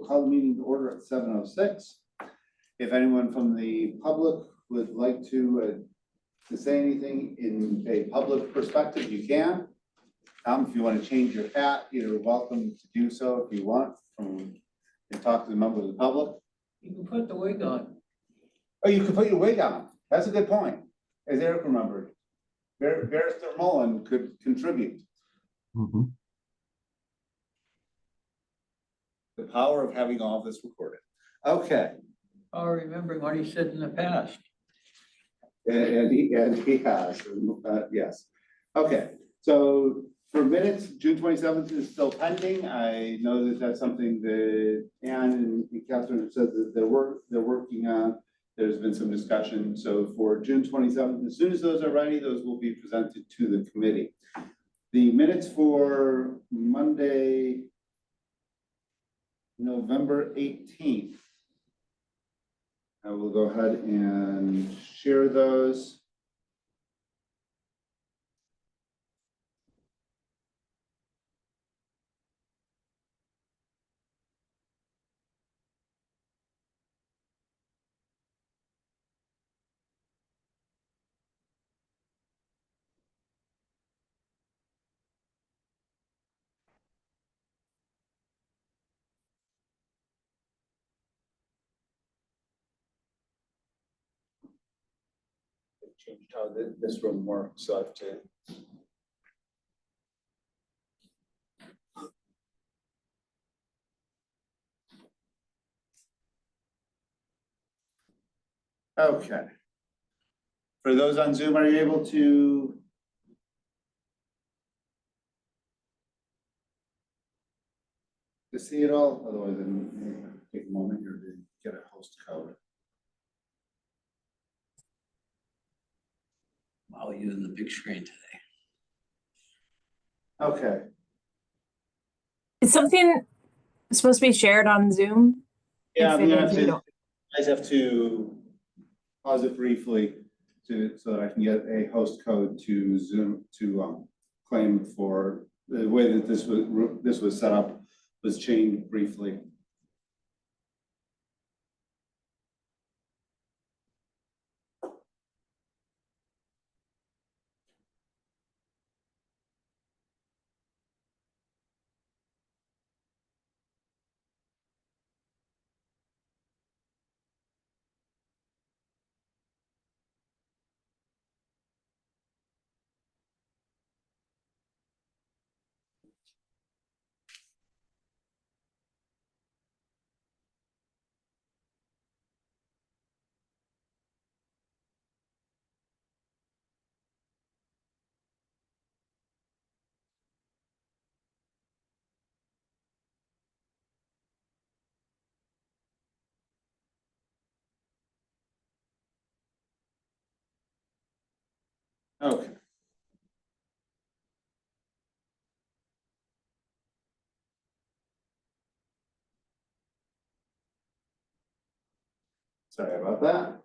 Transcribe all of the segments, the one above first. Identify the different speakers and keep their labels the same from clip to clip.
Speaker 1: we'll call the meeting to order at 7:06. If anyone from the public would like to say anything in a public perspective, you can. If you want to change your hat, you're welcome to do so if you want, and talk to the member of the public.
Speaker 2: You can put the wig on.
Speaker 1: Oh, you can put your wig on. That's a good point. As Eric remembered, Barrister Mullen could contribute.
Speaker 3: Mm-hmm.
Speaker 1: The power of having all this recorded. Okay.
Speaker 2: Oh, remembering what he said in the past.
Speaker 1: And he has, yes. Okay, so for minutes, June 27th is still pending. I know that that's something that Ann and Catherine have said that they're working on. There's been some discussion. So for June 27th, as soon as those are ready, those will be presented to the committee. The minutes for Monday, November 18th. I will go ahead and share those. Changed how this room works, so I have to. Okay. For those on Zoom, are you able to? To see it all? Otherwise, then take a moment here to get a host code.
Speaker 2: Wow, using the big screen today.
Speaker 1: Okay.
Speaker 4: Is something supposed to be shared on Zoom?
Speaker 1: Yeah, I'm gonna have to,
Speaker 4: You
Speaker 1: you guys have to pause it briefly so that I can get a host code to Zoom to claim for the way that this was set up was changed briefly. Okay. Sorry about that.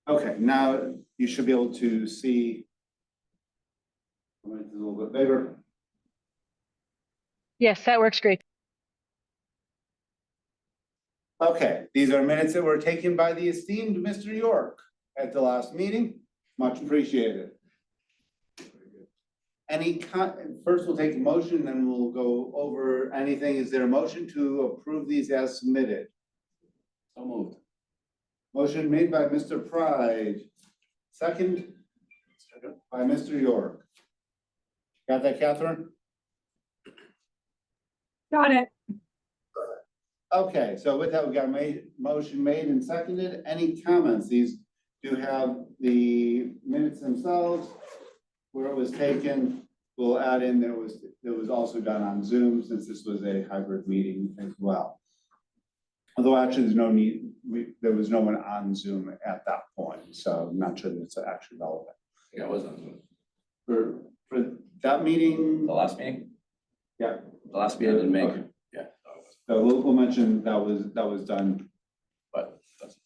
Speaker 1: Okay, now you should be able to see. I'll make this a little bit bigger.
Speaker 5: Yes, that works great.
Speaker 1: Okay, these are minutes that were taken by the esteemed Mr. York at the last meeting. Much appreciated. First we'll take a motion, then we'll go over anything. Is there a motion to approve these as submitted?
Speaker 2: So moved.
Speaker 1: Motion made by Mr. Pride, second by Mr. York. Got that, Catherine?
Speaker 4: Got it.
Speaker 1: Okay, so with that, we got a motion made and seconded. Any comments? These do have the minutes themselves, where it was taken. We'll add in that was also done on Zoom, since this was a hybrid meeting as well. Although actually there's no need, there was no one on Zoom at that point, so I'm not sure that it's actually relevant.
Speaker 2: Yeah, it was on Zoom.
Speaker 1: that meeting,
Speaker 3: The last meeting?
Speaker 1: yeah,
Speaker 3: The last meeting I didn't make.
Speaker 1: Okay.
Speaker 3: Yeah.
Speaker 1: so we'll mention that was done.
Speaker 3: But that's-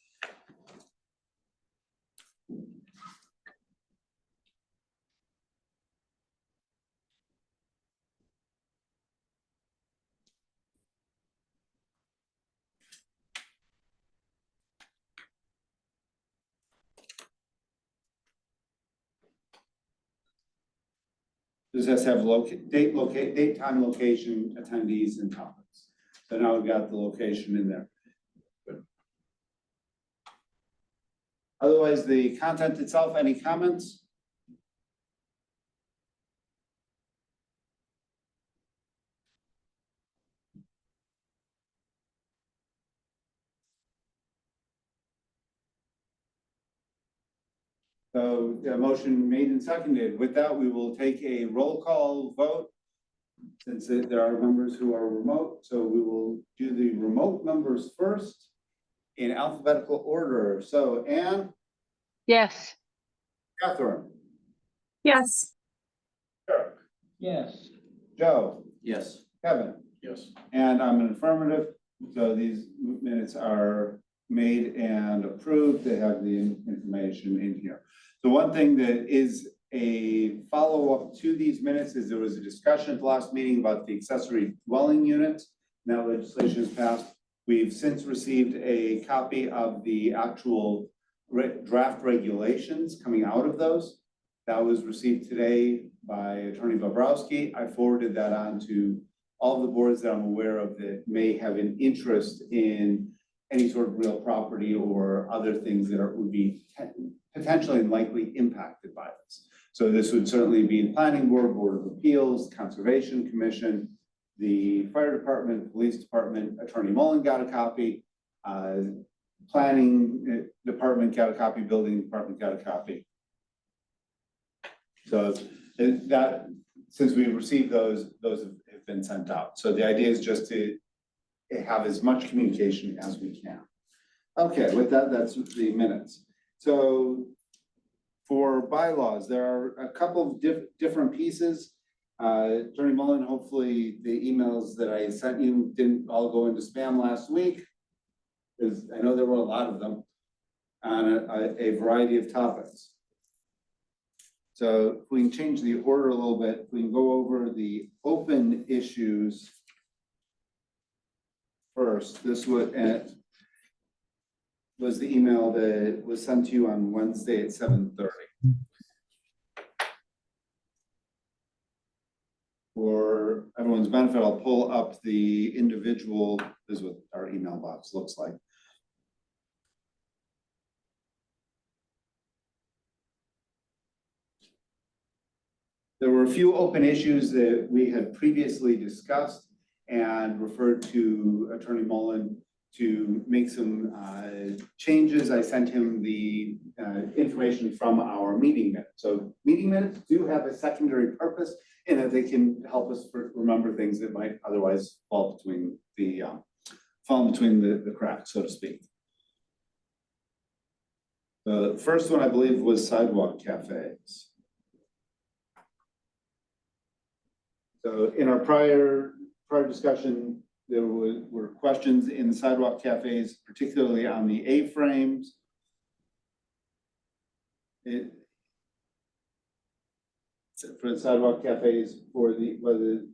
Speaker 1: This has to have date, time, location, attendees and topics. So now we've got the location in there. Good. Otherwise, the content itself, any comments? So the motion made and seconded. With that, we will take a roll call vote. Since there are members who are remote, so we will do the remote members first in alphabetical order. So Anne,
Speaker 5: Yes.
Speaker 1: Catherine,
Speaker 4: Yes.
Speaker 1: Eric,
Speaker 2: Yes.
Speaker 1: Joe,
Speaker 3: Yes.
Speaker 1: Kevin,
Speaker 3: Yes.
Speaker 1: and I'm an affirmative. So these minutes are made and approved. They have the information in here. The one thing that is a follow-up to these minutes is there was a discussion at the last meeting about the accessory dwelling units. Now legislation is passed. We've since received a copy of the actual draft regulations coming out of those. That was received today by Attorney Bobrowski. I forwarded that on to all the boards that I'm aware of that may have an interest in any sort of real property or other things that would be potentially and likely impacted by this. So this would certainly be Planning Board, Board of Appeals, Conservation Commission, the Fire Department, Police Department, Attorney Mullen got a copy, Planning Department got a copy, Building Department got a copy. So that, since we received those have been sent out. So the idea is just to have as much communication as we can. Okay, with that, that's the minutes. So for bylaws, there are a couple of different pieces. Attorney Mullen, hopefully the emails that I sent you didn't all go into spam last week, because I know there were a lot of them on a variety of topics. So if we can change the order a little bit, we can go over the open issues first. This was the email that was sent to you on Wednesday at 7:30. For everyone's benefit, I'll pull up the individual, this is what our email box looks like. There were a few open issues that we had previously discussed and referred to Attorney Mullen to make some changes. I sent him the information from our meeting minutes. So meeting minutes do have a secondary purpose in that they can help us remember things that might otherwise fall between the cracks, so to speak. The first one, I believe, was sidewalk cafes. So in our prior discussion, there were questions in the sidewalk cafes, particularly on the A-frames. For the sidewalk cafes, for whether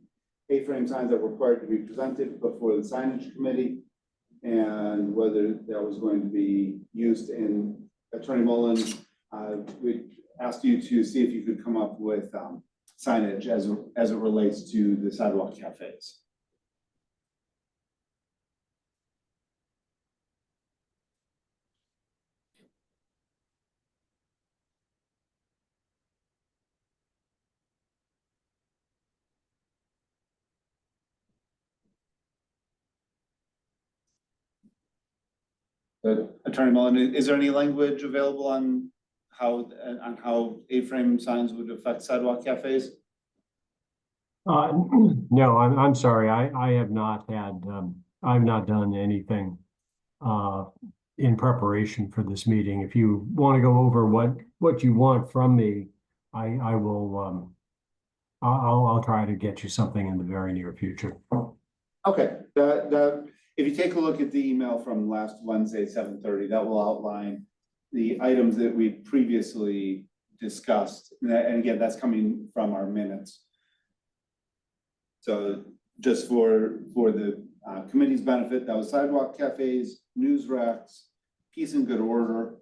Speaker 1: A-frame signs are required to be presented before the signage committee, and whether that was going to be used in Attorney Mullen. We asked you to see if you could come up with signage as it relates to the sidewalk cafes. But Attorney Mullen, is there any language available on how A-frame signs would affect sidewalk cafes?
Speaker 6: No, I'm sorry. I have not had, I've not done anything in preparation for this meeting. If you want to go over what you want from me, I will I'll try to get you something in the very near future.
Speaker 1: Okay, if you take a look at the email from last Wednesday, 7:30, that will outline the items that we previously discussed. And again, that's coming from our minutes. So just for the committee's benefit, that was sidewalk cafes, news racks, peace and good order,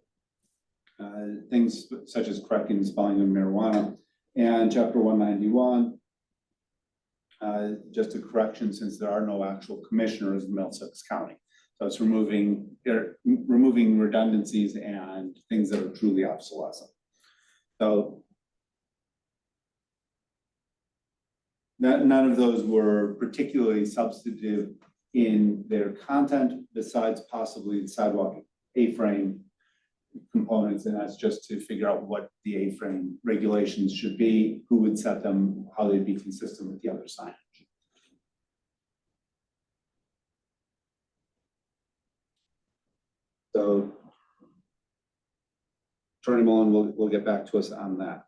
Speaker 1: things such as correcting the spelling of marijuana, and chapter 191. Just a correction, since there are no actual commissioners in Middlesex County. So it's removing redundancies and things that are truly obsolescent. So none of those were particularly substantive in their content, besides possibly the sidewalk A-frame components, and that's just to figure out what the A-frame regulations should be, who would set them, how they'd be consistent with the other signage. So Attorney Mullen will get back to us on that.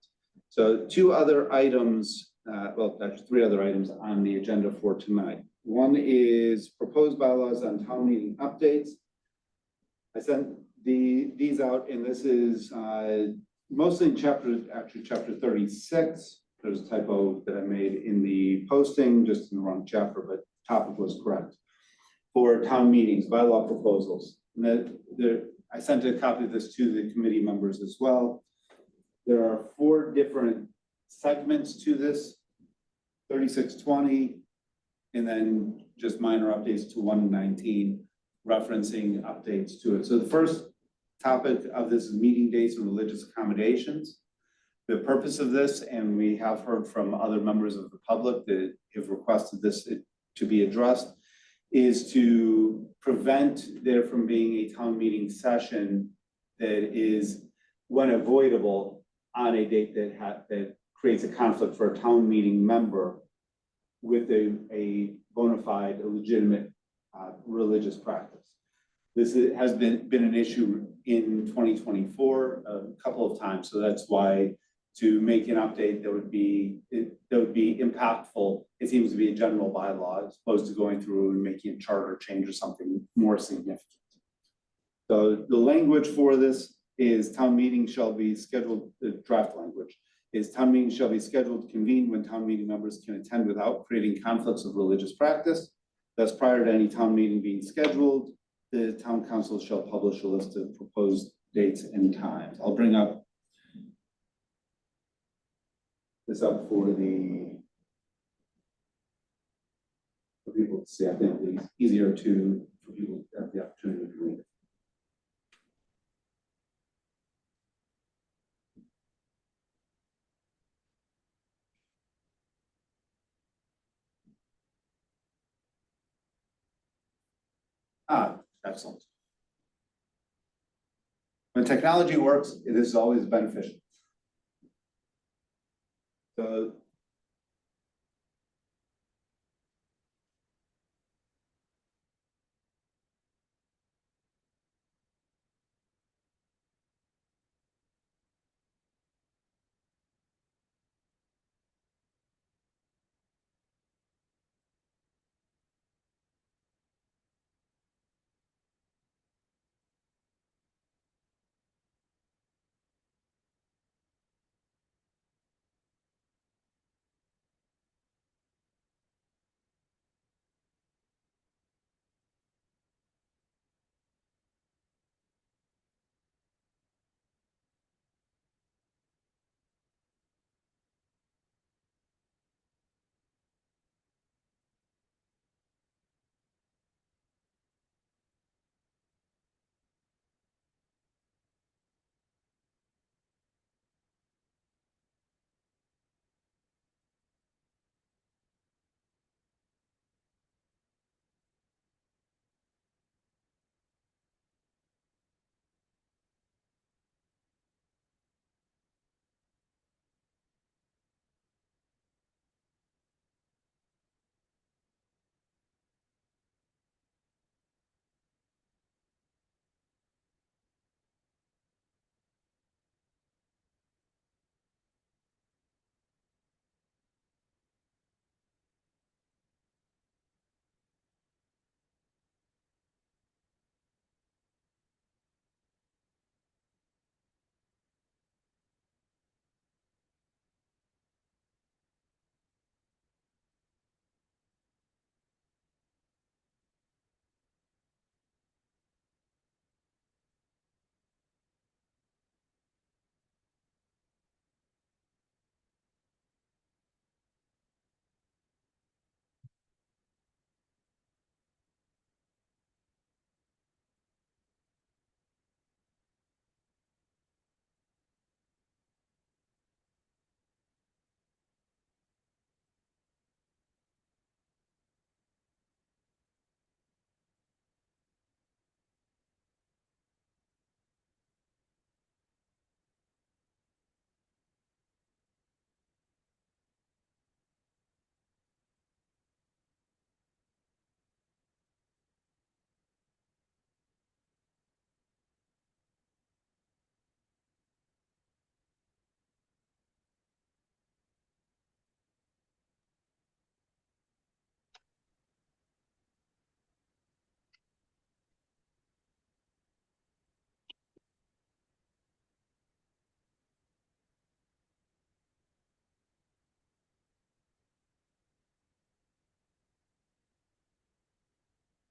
Speaker 1: So two other items, well, actually three other items on the agenda for tonight. One is proposed bylaws on town meeting updates. I sent these out, and this is mostly in chapter 36. There's a typo that I made in the posting, just in the wrong chapter, but topic was correct. For town meetings, bylaw proposals. And I sent a copy of this to the committee members as well. There are 4 different segments to this: 3620, and then just minor updates to 119, referencing updates to it. So the first topic of this is meeting dates and religious accommodations. The purpose of this, and we have heard from other members of the public that have requested this to be addressed, is to prevent there from being a town meeting session that is, when avoidable, on a date that creates a conflict for a town meeting member with a bona fide, a legitimate religious practice. This has been an issue in 2024 a couple of times, so that's why to make an update that would be impactful, it seems to be a general bylaw as opposed to going through and making a charter change or something more significant. So the language for this is town meeting shall be scheduled, the draft language is town meeting shall be scheduled to convene when town meeting members can attend without creating conflicts of religious practice. Thus, prior to any town meeting being scheduled, the town council shall publish a list of proposed dates and times. I'll bring up this up for people to see. I think it's easier for people to have the opportunity to read it. Excellent. When technology works, it is always beneficial. So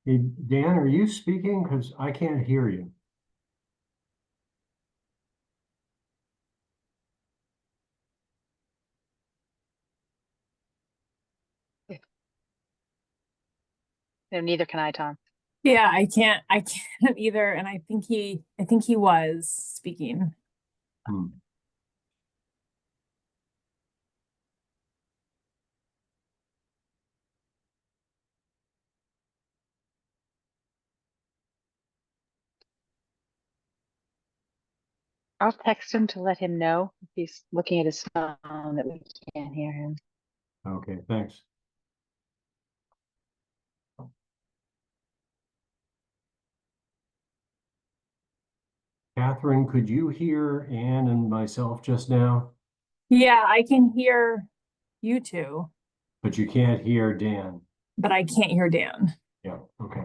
Speaker 6: Hey, Dan, are you speaking? Because I can't hear you.
Speaker 5: No, neither can I, Tom.
Speaker 4: Yeah, I can't either. And I think he was speaking.
Speaker 6: Hmm.
Speaker 5: I'll text him to let him know if he's looking at his phone that we can't hear him.
Speaker 6: Okay, thanks. Catherine, could you hear Ann and myself just now?
Speaker 4: Yeah, I can hear you two,
Speaker 6: But you can't hear Dan.
Speaker 4: but I can't hear Dan.
Speaker 6: Yeah, okay.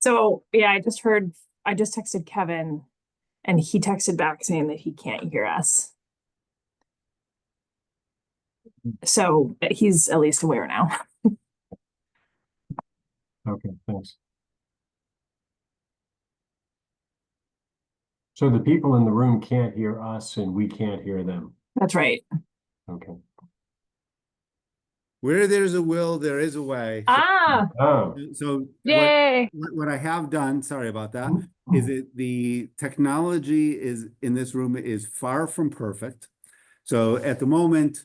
Speaker 4: So yeah, I just texted Kevin and he texted back saying that he can't hear us. So he's at least aware now.
Speaker 6: Okay, thanks. So the people in the room can't hear us and we can't hear them.
Speaker 4: That's right.
Speaker 6: Okay.
Speaker 1: Where there's a will, there is a way.
Speaker 4: Ah,
Speaker 6: Oh.
Speaker 1: So
Speaker 5: Yay!
Speaker 1: what I have done, sorry about that, is the technology is in this room is far from perfect. So at the moment,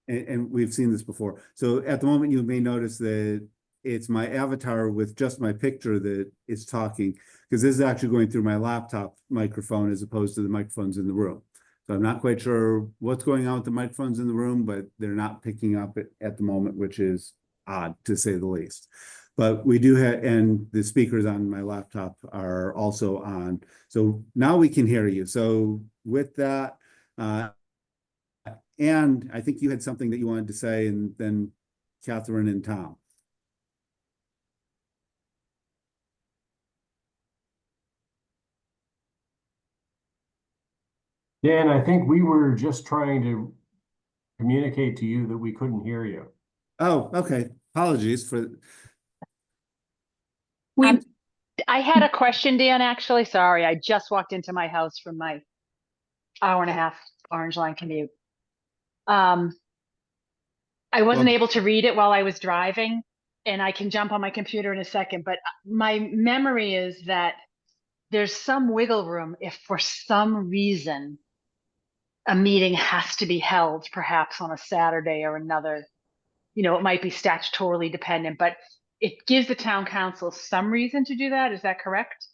Speaker 1: and we've seen this before. So at the moment, you may notice that it's my avatar with just my picture that is talking, because this is actually going through my laptop microphone as opposed to the microphones in the room. So I'm not quite sure what's going on with the microphones in the room, but they're not picking up at the moment, which is odd to say the least. But we do have, and the speakers on my laptop are also on. So now we can hear you. So with that, and I think you had something that you wanted to say, and then Catherine and Tom.
Speaker 6: Dan, I think we were just trying to communicate to you that we couldn't hear you.
Speaker 1: Oh, okay. Apologies for.
Speaker 4: we
Speaker 5: I had a question, Dan, actually. Sorry, I just walked into my house from my hour-and-a-half Orange Line commute. I wasn't
Speaker 1: Well,
Speaker 5: able to read it while I was driving, and I can jump on my computer in a second, but my memory is that there's some wiggle room if for some reason a meeting has to be held, perhaps on a Saturday or another. It might be statutorily dependent, but it gives the town council some reason to do that. Is that correct?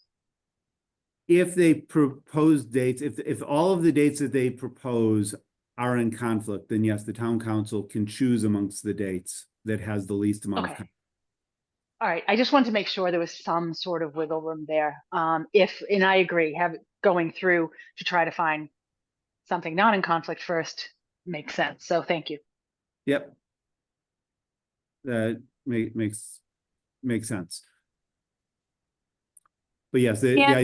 Speaker 1: if they propose dates, if all of the dates that they propose are in conflict, then yes, the town council can choose amongst the dates that has the least amount of
Speaker 5: Okay.
Speaker 1: conflict.
Speaker 5: All right. I just wanted to make sure there was some sort of wiggle room there. And I agree, going through to try to find something not in conflict first makes sense. So thank you.
Speaker 1: Yep. That makes sense. But yes, the
Speaker 4: Yeah.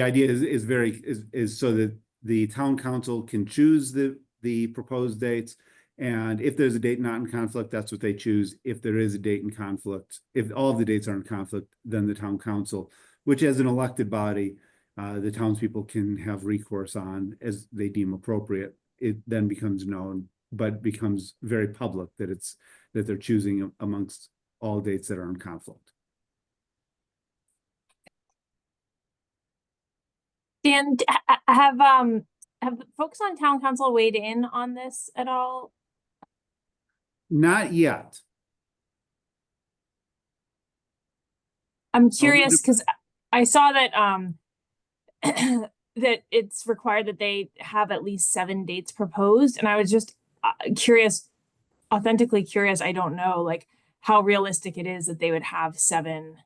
Speaker 1: idea is so that the town council can choose the proposed dates. And if there's a date not in conflict, that's what they choose. If there is a date in conflict, if all of the dates are in conflict, then the town council, which as an elected body, the townspeople can have recourse on as they deem appropriate. It then becomes known, but becomes very public that they're choosing amongst all dates that are in conflict.
Speaker 4: Dan, have folks on town council weighed in on this at all?
Speaker 1: Not yet.
Speaker 4: I'm curious because I saw that that it's required that they have at least 7 dates proposed, and I was just curious, authentically curious. I don't know like how realistic it is that they would have 7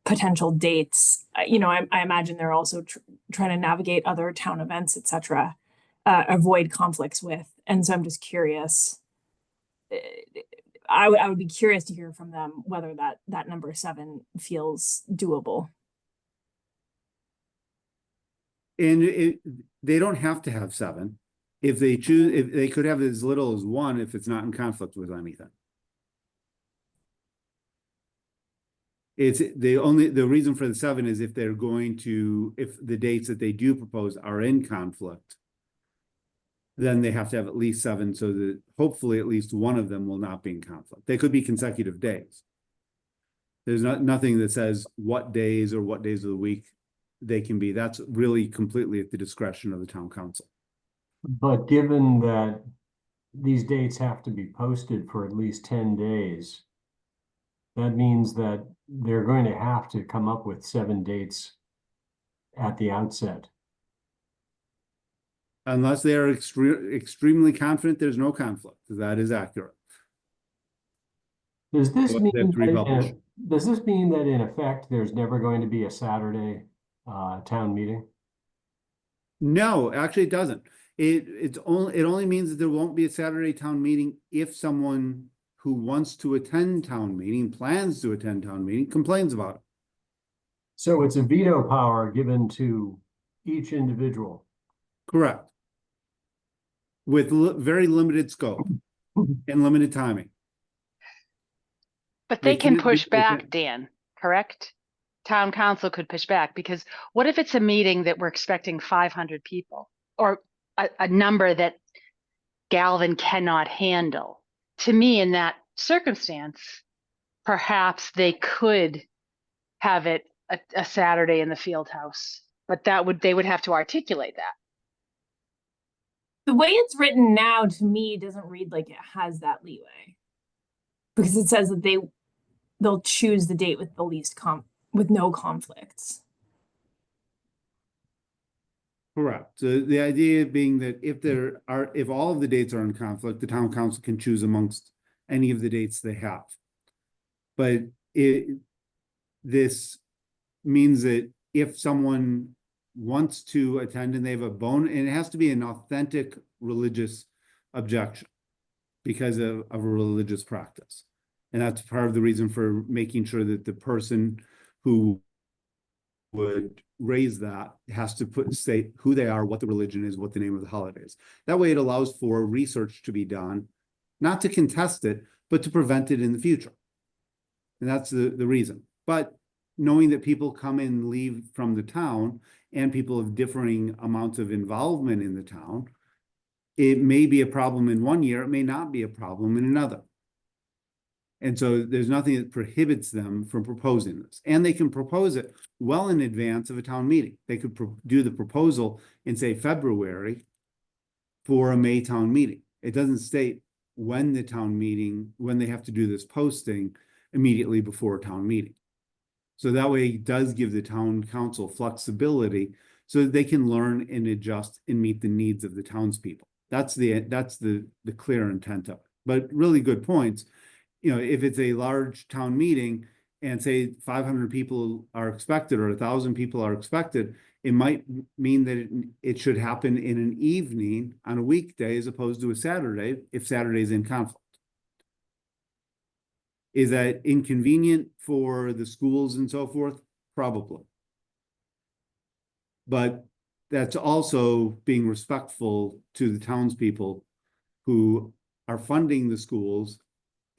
Speaker 4: potential dates. You know, I imagine they're also trying to navigate other town events, etc., avoid conflicts with, and so I'm just curious. I would be curious to hear from them whether that number 7 feels doable.
Speaker 1: And they don't have to have 7. If they choose, if they could have as little as 1 if it's not in conflict with anything. It's the reason for the 7 is if they're going to, if the dates that they do propose are in conflict, then they have to have at least 7 so that hopefully at least one of them will not be in conflict. They could be consecutive days. There's nothing that says what days or what days of the week they can be. That's really completely at the discretion of the town council.
Speaker 6: But given that these dates have to be posted for at least 10 days, that means that they're going to have to come up with 7 dates at the outset.
Speaker 1: Unless they are extremely confident there's no conflict. That is accurate.
Speaker 6: Does this
Speaker 1: But
Speaker 6: mean
Speaker 1: they have to republish.
Speaker 6: does this mean that in effect there's never going to be a Saturday town meeting?
Speaker 1: No, actually it doesn't. It only means that there won't be a Saturday town meeting if someone who wants to attend town meeting, plans to attend town meeting, complains about it.
Speaker 6: So it's a veto power given to each individual.
Speaker 1: Correct. With very limited scope and limited timing.
Speaker 5: But they can push
Speaker 1: they
Speaker 5: back,
Speaker 1: can-
Speaker 5: Dan, correct? Town council could push back because what if it's a meeting that we're expecting 500 people or a number that Galvin cannot handle? To me, in that circumstance, perhaps they could have it a Saturday in the field house, but they would have to articulate that.
Speaker 4: The way it's written now to me doesn't read like it has that leeway. Because it says that they'll choose the date with the least with no conflicts.
Speaker 1: Correct. So the idea being that if all of the dates are in conflict, the town council can choose amongst any of the dates they have. But this means that if someone wants to attend and they have a bone, and it has to be an authentic religious objection because of a religious practice. And that's part of the reason for making sure that the person who would raise that has to state who they are, what the religion is, what the name of the holiday is. That way it allows for research to be done, not to contest it, but to prevent it in the future. And that's the reason. But knowing that people come and leave from the town and people have differing amounts of involvement in the town, it may be a problem in one year, it may not be a problem in another. And so there's nothing that prohibits them from proposing this. And they can propose it well in advance of a town meeting. They could do the proposal in, say, February for a May town meeting. It doesn't state when when they have to do this posting immediately before a town meeting. So that way it does give the town council flexibility so that they can learn and adjust and meet the needs of the townspeople. That's the clear intent of it. But really good points. You know, if it's a large town meeting and say 500 people are expected or 1,000 people are expected, it might mean that it should happen in an evening on a weekday as opposed to a Saturday if Saturday is in conflict. Is that inconvenient for the schools and so forth? Probably. But that's also being respectful to the townspeople who are funding the schools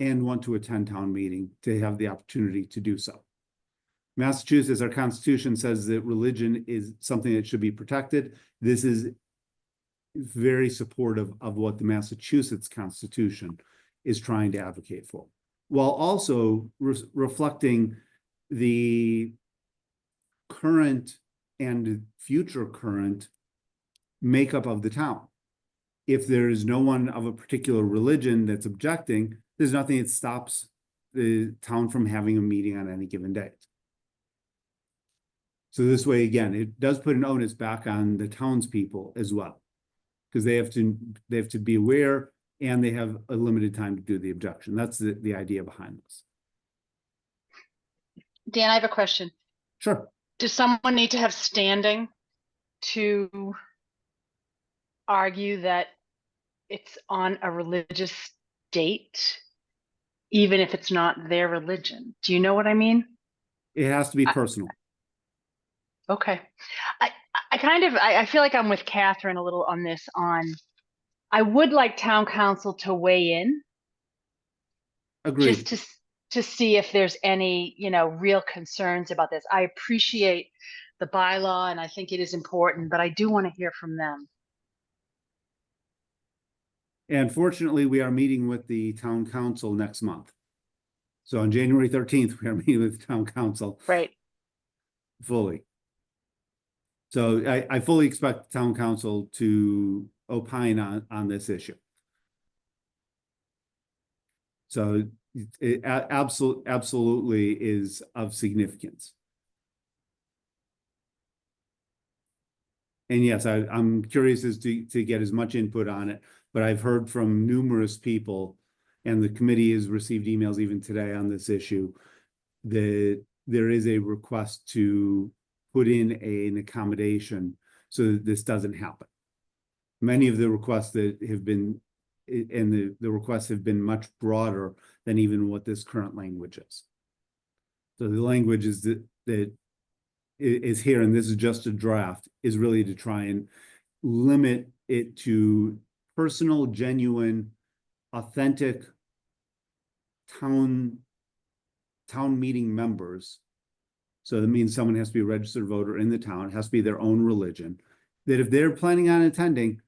Speaker 1: and want to attend town meeting to have the opportunity to do so. Massachusetts, our Constitution says that religion is something that should be protected. This is very supportive of what the Massachusetts Constitution is trying to advocate for, while also reflecting the current and future current makeup of the town. if there is no one of a particular religion that's objecting, there's nothing that stops the town from having a meeting on any given day. So this way, again, it does put an onus back on the townspeople as well, because they have to be aware and they have a limited time to do the objection. That's the idea behind this.
Speaker 5: Dan, I have a question.
Speaker 1: Sure.
Speaker 5: Does someone need to have standing to argue that it's on a religious date, even if it's not their religion? Do you know what I mean?
Speaker 1: It has to be personal.
Speaker 5: Okay. I feel like I'm with Catherine a little on this I would like town council to weigh in
Speaker 1: Agreed.
Speaker 5: just to see if there's any, real concerns about this. I appreciate the bylaw and I think it is important, but I do want to hear from them.
Speaker 1: And fortunately, we are meeting with the town council next month. So on January 13th, we are meeting with the town council
Speaker 5: Right.
Speaker 1: fully. So I fully expect the town council to opine on this issue. So it absolutely is of significance. And yes, I'm curious as to get as much input on it, but I've heard from numerous people, and the committee has received emails even today on this issue, that there is a request to put in an accommodation so that this doesn't happen. Many of the requests that have been, and the requests have been much broader than even what this current language is. So the language is that is here, and this is just a draft, is really to try and limit it to personal, genuine, authentic town meeting members. So that means someone has to be a registered voter in the town, it has to be their own religion, that if they're planning on attending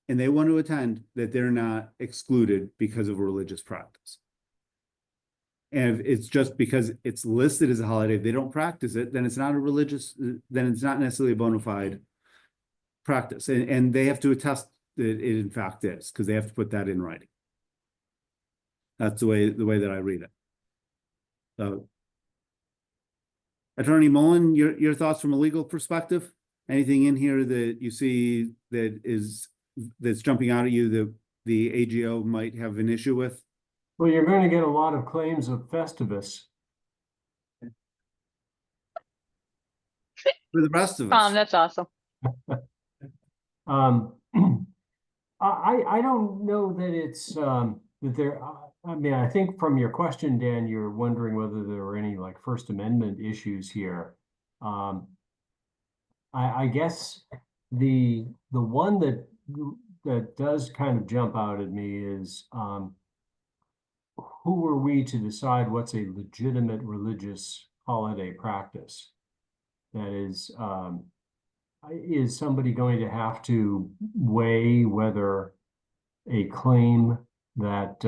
Speaker 1: and they want to attend, that they're not excluded because of a religious practice. And if it's just because it's listed as a holiday, if they don't practice it, then it's not a religious, then it's not necessarily a bona fide practice. And they have to attest that it in fact is, because they have to put that in writing. That's the way that I read it. So, Attorney Mullen, your thoughts from a legal perspective? Anything in here that you see that's jumping out at you that the AGO might have an issue with?
Speaker 6: Well, you're going to get a lot of claims of Festivus.
Speaker 1: For the rest of us.
Speaker 5: That's awesome.
Speaker 6: I don't know that it's that there. I mean, I think from your question, Dan, you're wondering whether there are any like First Amendment issues here. I guess the one that does kind of jump out at me is who are we to decide what's a legitimate religious holiday practice? That is somebody going to have to weigh whether a claim that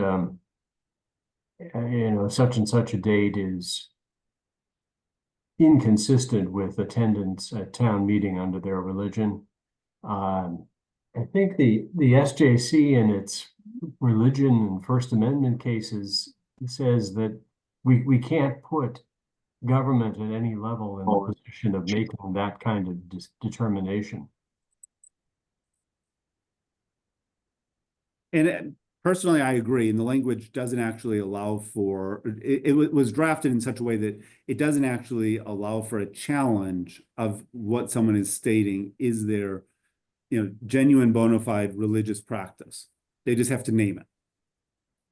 Speaker 6: such and such a date is inconsistent with attendance at town meeting under their religion? I think the SJC in its religion and First Amendment cases says that we can't put government at any level in the position of making that kind of determination.
Speaker 1: And personally, I agree. And the language doesn't actually allow for, it was drafted in such a way that it doesn't actually allow for a challenge of what someone is stating is their, genuine bona fide religious practice. They just have to name it.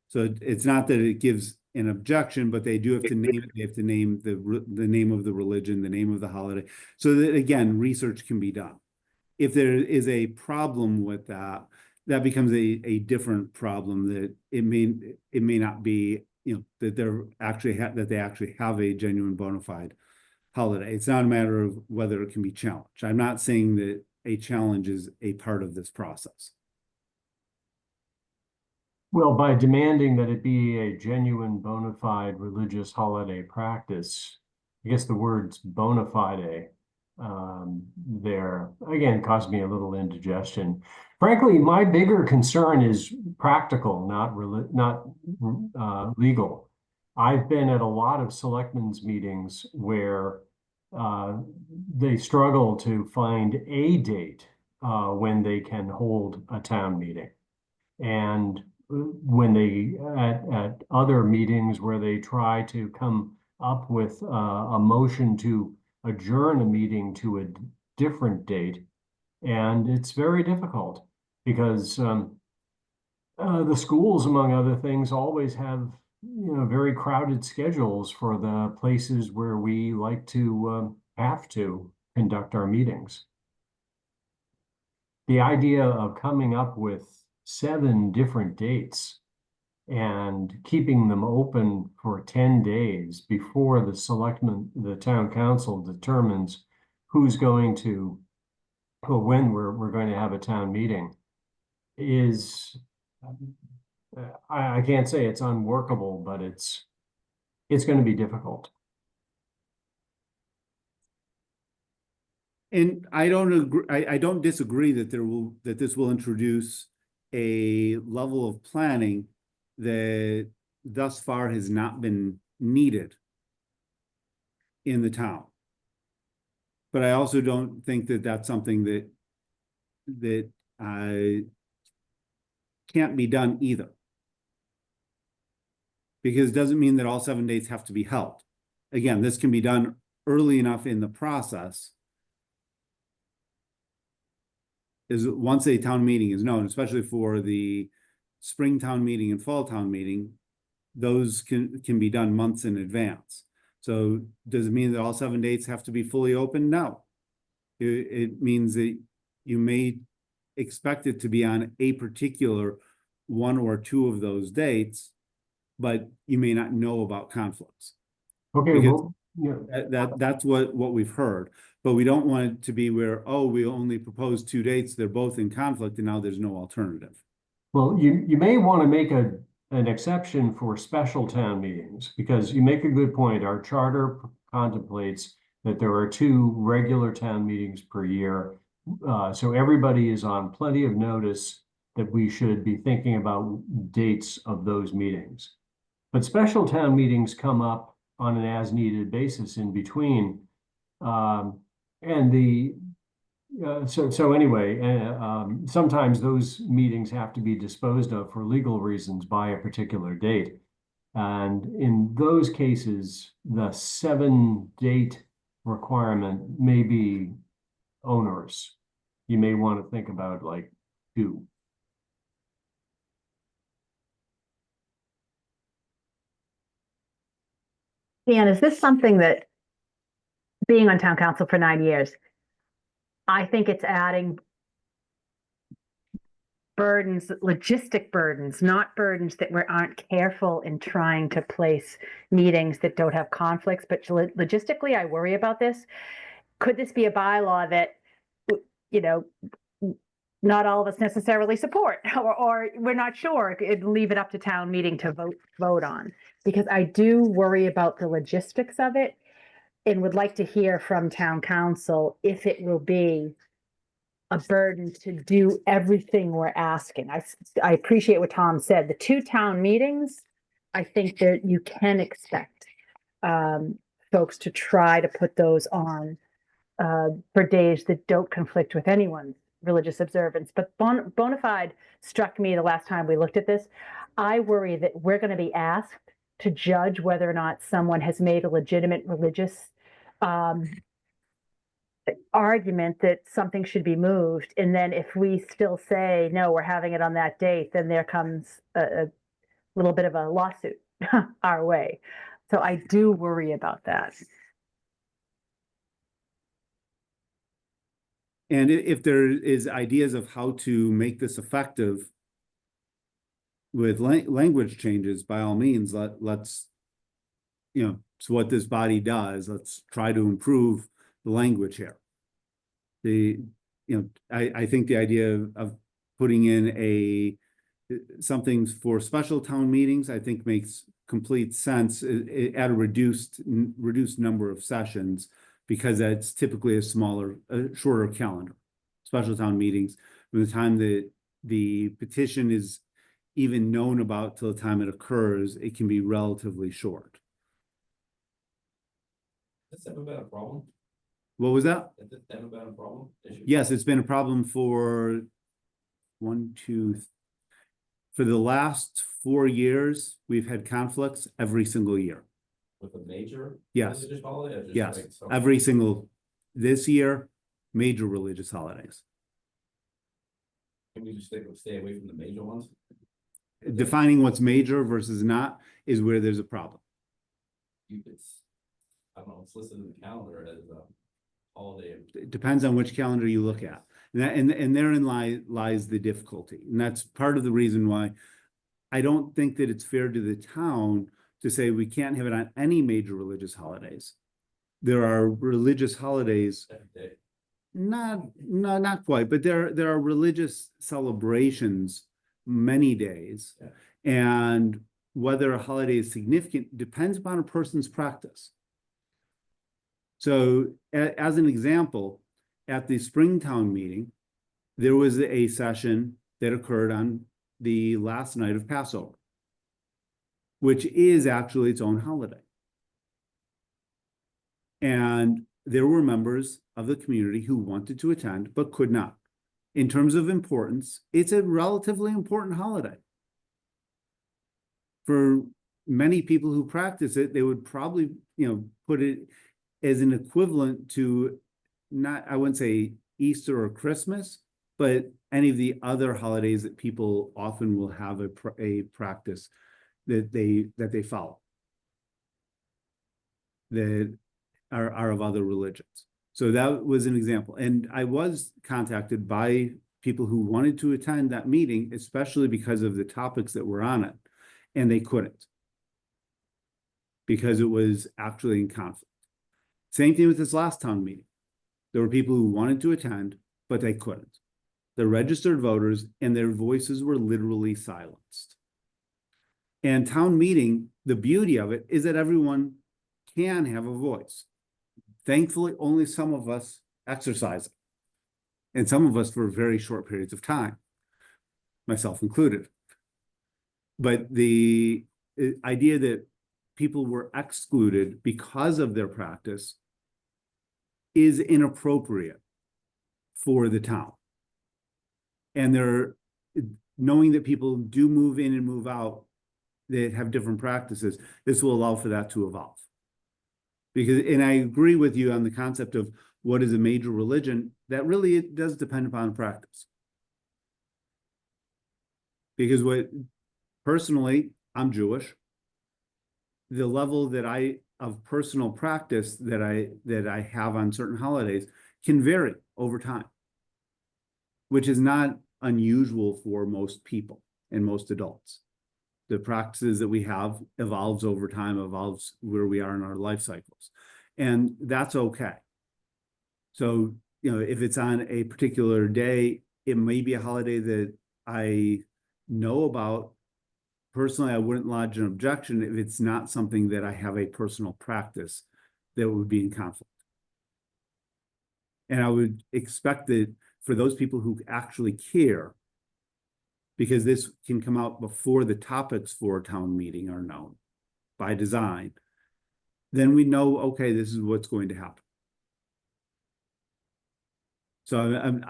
Speaker 1: So it's not that it gives an objection, but they do have to name it. They have to name the name of the religion, the name of the holiday, so that again, research can be done. If there is a problem with that, that becomes a different problem. That it may not be, that they actually have a genuine bona fide holiday. It's not a matter of whether it can be challenged. I'm not saying that a challenge is a part of this process.
Speaker 6: Well, by demanding that it be a genuine bona fide religious holiday practice, I guess the words bona fide there. Again, caused me a little indigestion. Frankly, my bigger concern is practical, not legal. I've been at a lot of selectmen's meetings where they struggle to find a date when they can hold a town meeting. And when they, at other meetings where they try to come up with a motion to adjourn a meeting to a different date, and it's very difficult because the schools, among other things, always have, you know, very crowded schedules for the places where we like to have to conduct our meetings. The idea of coming up with 7 different dates and keeping them open for 10 days before the town council determines who's going to, or when we're going to have a town meeting is, I can't say it's unworkable, but it's going to be difficult.
Speaker 1: And I don't agree, I don't disagree that this will introduce a level of planning that thus far has not been needed in the town. But I also don't think that that's something that can't be done either. Because it doesn't mean that all 7 days have to be held. Again, this can be done early enough in the process. Is once a town meeting is known, especially for the spring town meeting and fall town meeting, those can be done months in advance. So does it mean that all 7 dates have to be fully open? No. It means that you may expect it to be on a particular 1 or 2 of those dates, but you may not know about conflicts.
Speaker 6: Okay,
Speaker 1: Because
Speaker 6: well, yeah.
Speaker 1: that's what we've heard. But we don't want it to be where, oh, we only proposed 2 dates, they're both in conflict, and now there's no alternative.
Speaker 6: Well, you may want to make an exception for special town meetings, because you make a good point. Our charter contemplates that there are 2 regular town meetings per year. So everybody is on plenty of notice that we should be thinking about dates of those meetings. But special town meetings come up on an as-needed basis in between. So anyway, sometimes those meetings have to be disposed of for legal reasons by a particular date. And in those cases, the 7-date requirement may be onerous. You may want to think about like 2.
Speaker 7: Dan, is this something that, being on town council for 9 years, I think it's adding burdens, logistic burdens, not burdens that we aren't careful in trying to place meetings that don't have conflicts, but logistically, I worry about this. Could this be a bylaw that, you know, not all of us necessarily support, or we're not sure, leave it up to town meeting to vote on? Because I do worry about the logistics of it, and would like to hear from town council if it will be a burden to do everything we're asking. I appreciate what Tom said. The 2 town meetings, I think that you can expect folks to try to put those on for days that don't conflict with anyone's religious observance. But bona fide struck me the last time we looked at this. I worry that we're going to be asked to judge whether or not someone has made a legitimate religious argument that something should be moved. And then if we still say, no, we're having it on that date, then there comes a little bit of a lawsuit our way. So I do worry about that.
Speaker 1: And if there is ideas of how to make this effective with language changes, by all means, let's, you know, so what this body does, let's try to improve the language here. I think the idea of putting in something for special town meetings, I think makes complete sense at a reduced number of sessions, because that's typically a shorter calendar. Special town meetings, from the time that the petition is even known about till the time it occurs, it can be relatively short.
Speaker 3: Has this ever been a problem?
Speaker 1: What was that?
Speaker 3: Has this ever been a problem? Issue?
Speaker 1: Yes, it's been a problem for for the last 4 years, we've had conflicts every single year.
Speaker 3: With a major
Speaker 1: Yes.
Speaker 3: religious holiday? Or just
Speaker 1: Yes,
Speaker 3: like some-
Speaker 1: every single, this year, major religious holidays.
Speaker 3: Can we just stay away from the major ones?
Speaker 1: Defining what's major versus not is where there's a problem.
Speaker 3: You could, I don't know, it's listed in the calendar as a holiday.
Speaker 1: It depends on which calendar you look at. And therein lies the difficulty. And that's part of the reason why I don't think that it's fair to the town to say we can't have it on any major religious holidays. There are religious holidays,
Speaker 3: Every day.
Speaker 1: not quite, but there are religious celebrations many days.
Speaker 3: Yeah.
Speaker 1: And whether a holiday is significant depends upon a person's practice. So as an example, at the Springtown meeting, there was a session that occurred on the last night of Passover, which is actually its own holiday. And there were members of the community who wanted to attend but could not. In terms of importance, it's a relatively important holiday. For many people who practice it, they would probably, put it as an equivalent to not, I wouldn't say Easter or Christmas, but any of the other holidays that people often will have a practice that they follow that are of other religions. So that was an example. And I was contacted by people who wanted to attend that meeting, especially because of the topics that were on it, and they couldn't because it was actually in conflict. Same thing with this last town meeting. There were people who wanted to attend, but they couldn't. They're registered voters and their voices were literally silenced. And town meeting, the beauty of it is that everyone can have a voice. Thankfully, only some of us exercise it. And some of us for very short periods of time, myself included. But the idea that people were excluded because of their practice is inappropriate for the town. And knowing that people do move in and move out that have different practices, this will allow for that to evolve. And I agree with you on the concept of what is a major religion, that really it does depend upon practice. Because personally, I'm Jewish. The level of personal practice that I have on certain holidays can vary over time, which is not unusual for most people and most adults. The practices that we have evolves over time, evolves where we are in our life cycles. And that's okay. So, if it's on a particular day, it may be a holiday that I know about. Personally, I wouldn't lodge an objection if it's not something that I have a personal practice that would be in conflict. And I would expect that for those people who actually care, because this can come out before the topics for a town meeting are known by design, then we know, okay, this is what's going to happen. So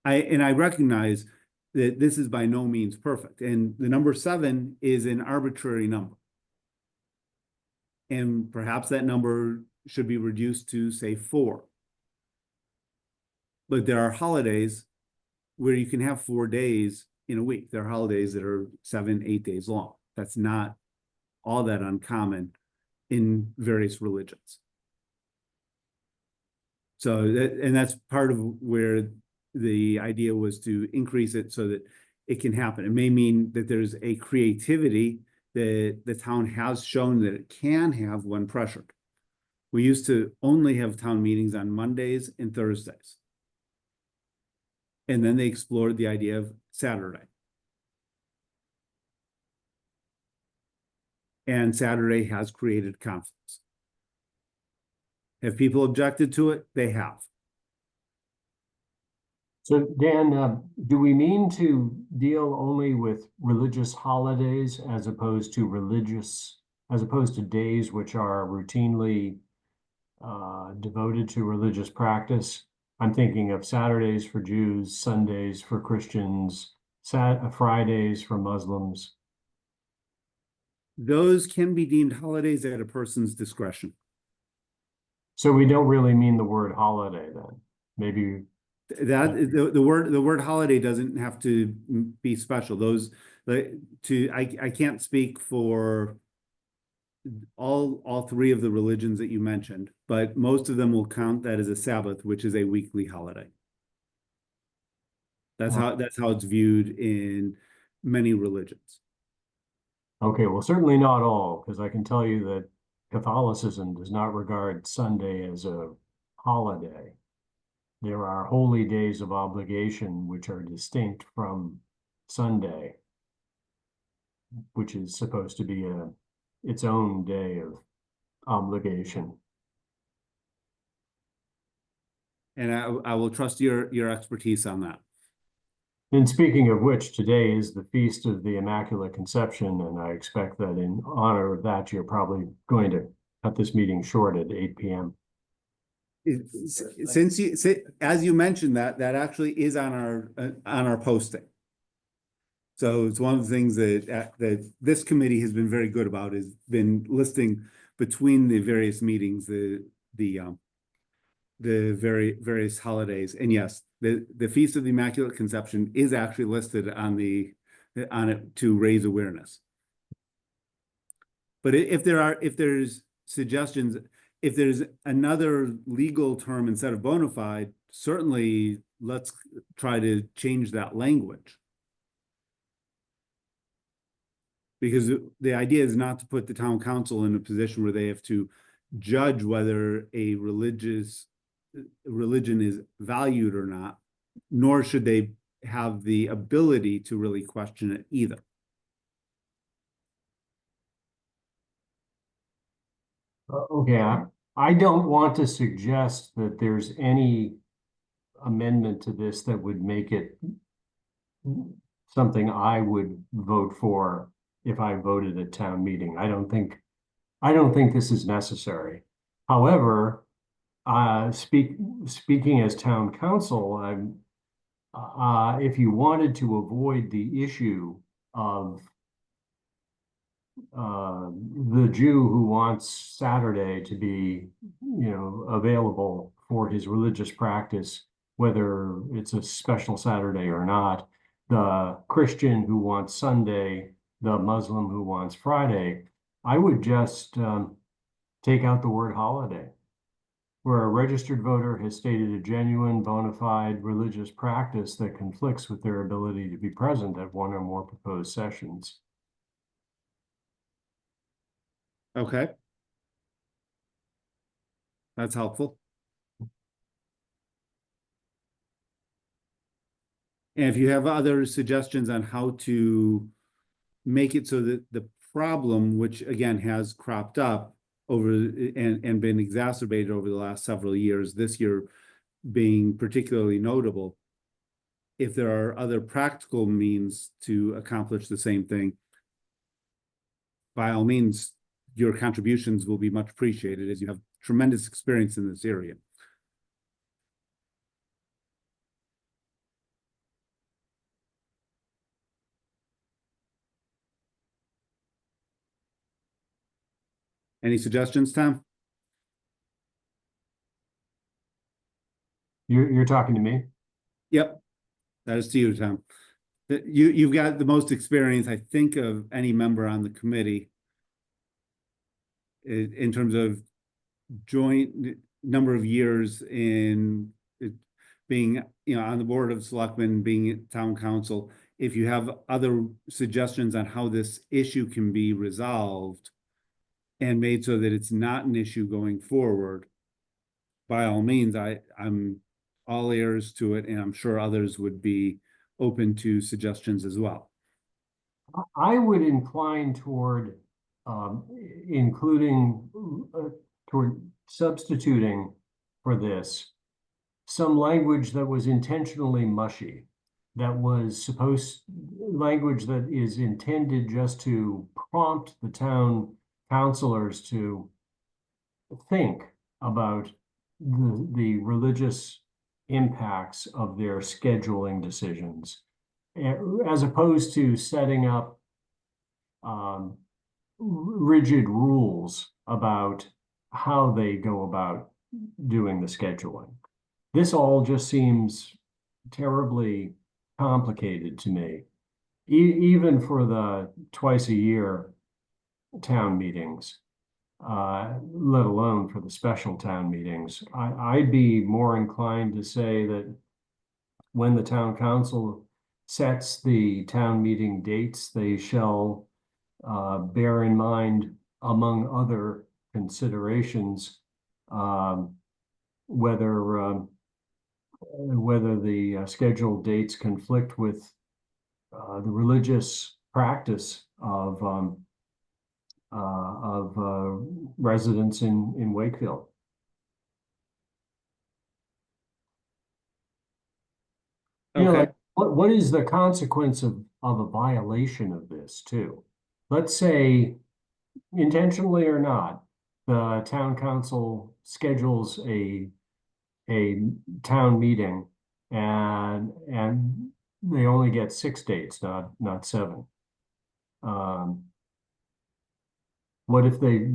Speaker 1: I recognize that this is by no means perfect. And the number 7 is an arbitrary number. And perhaps that number should be reduced to, say, 4. But there are holidays where you can have 4 days in a week. There are holidays that are 7, 8 days long. That's not all that uncommon in various religions. So that's part of where the idea was to increase it so that it can happen. It may mean that there's a creativity that the town has shown that it can have when pressured. We used to only have town meetings on Mondays and Thursdays. And then they explored the idea of Saturday. And Saturday has created conflicts. Have people objected to it? They have.
Speaker 6: So Dan, do we mean to deal only with religious holidays as opposed to days which are routinely devoted to religious practice? I'm thinking of Saturdays for Jews, Sundays for Christians, Fridays for Muslims.
Speaker 1: Those can be deemed holidays at a person's discretion.
Speaker 6: So we don't really mean the word holiday then. Maybe
Speaker 1: That the word holiday doesn't have to be special. I can't speak for all three of the religions that you mentioned, but most of them will count that as a Sabbath, which is a weekly holiday. That's how it's viewed in many religions.
Speaker 6: okay, well, certainly not all, because I can tell you that Catholicism does not regard Sunday as a holiday. There are holy days of obligation which are distinct from Sunday, which is supposed to be its own day of obligation.
Speaker 1: And I will trust your expertise on that.
Speaker 6: And speaking of which, today is the Feast of the Immaculate Conception, and I expect that in honor of that, you're probably going to cut this meeting short at 8 p.m.
Speaker 1: As you mentioned, that actually is on our posting. So it's one of the things that this committee has been very good about, is been listing between the various meetings the various holidays. And yes, the Feast of the Immaculate Conception is actually listed on it to raise awareness. But if there's suggestions, if there's another legal term instead of bona fide, certainly let's try to change that language. Because the idea is not to put the town council in a position where they have to judge whether a religion is valued or not, nor should they have the ability to really question it either.
Speaker 6: Okay, I don't want to suggest that there's any amendment to this that would make it something I would vote for if I voted at town meeting. I don't think this is necessary. However, speaking as town council, if you wanted to avoid the issue of the Jew who wants Saturday to be, available for his religious practice, whether it's a special Saturday or not, the Christian who wants Sunday, the Muslim who wants Friday, I would just take out the word holiday. Where a registered voter has stated a genuine, bona fide religious practice that conflicts with their ability to be present at one or more proposed sessions.
Speaker 1: Okay. That's helpful. And if you have other suggestions on how to make it so that the problem, which again has cropped up over and been exacerbated over the last several years, this year being particularly notable, if there are other practical means to accomplish the same thing, by all means, your contributions will be much appreciated, as you have tremendous experience in this area. Any suggestions, Tom?
Speaker 6: You're talking to me?
Speaker 1: Yep, that is to you, Tom. You've got the most experience, I think, of any member on the committee in terms of joint number of years in being, on the board of selectmen, being at town council. If you have other suggestions on how this issue can be resolved and made so that it's not an issue going forward, by all means, I'm all ears to it, and I'm sure others would be open to suggestions as well.
Speaker 6: I would incline toward including toward substituting for this some language that was intentionally mushy, that was language that is intended just to prompt the town councilors to think about the religious impacts of their scheduling decisions, as opposed to setting up rigid rules about how they go about doing the scheduling. This all just seems terribly complicated to me, even for the twice a year town meetings, let alone for the special town meetings. I'd be more inclined to say that when the town council sets the town meeting dates, they shall bear in mind, among other considerations, whether the scheduled dates conflict with the religious practice of residents in Wakefield. You know,
Speaker 1: Okay.
Speaker 6: like, what is the consequence of a violation of this too? Let's say, intentionally or not, the town council schedules a town meeting and they only get 6 dates, not 7. What if they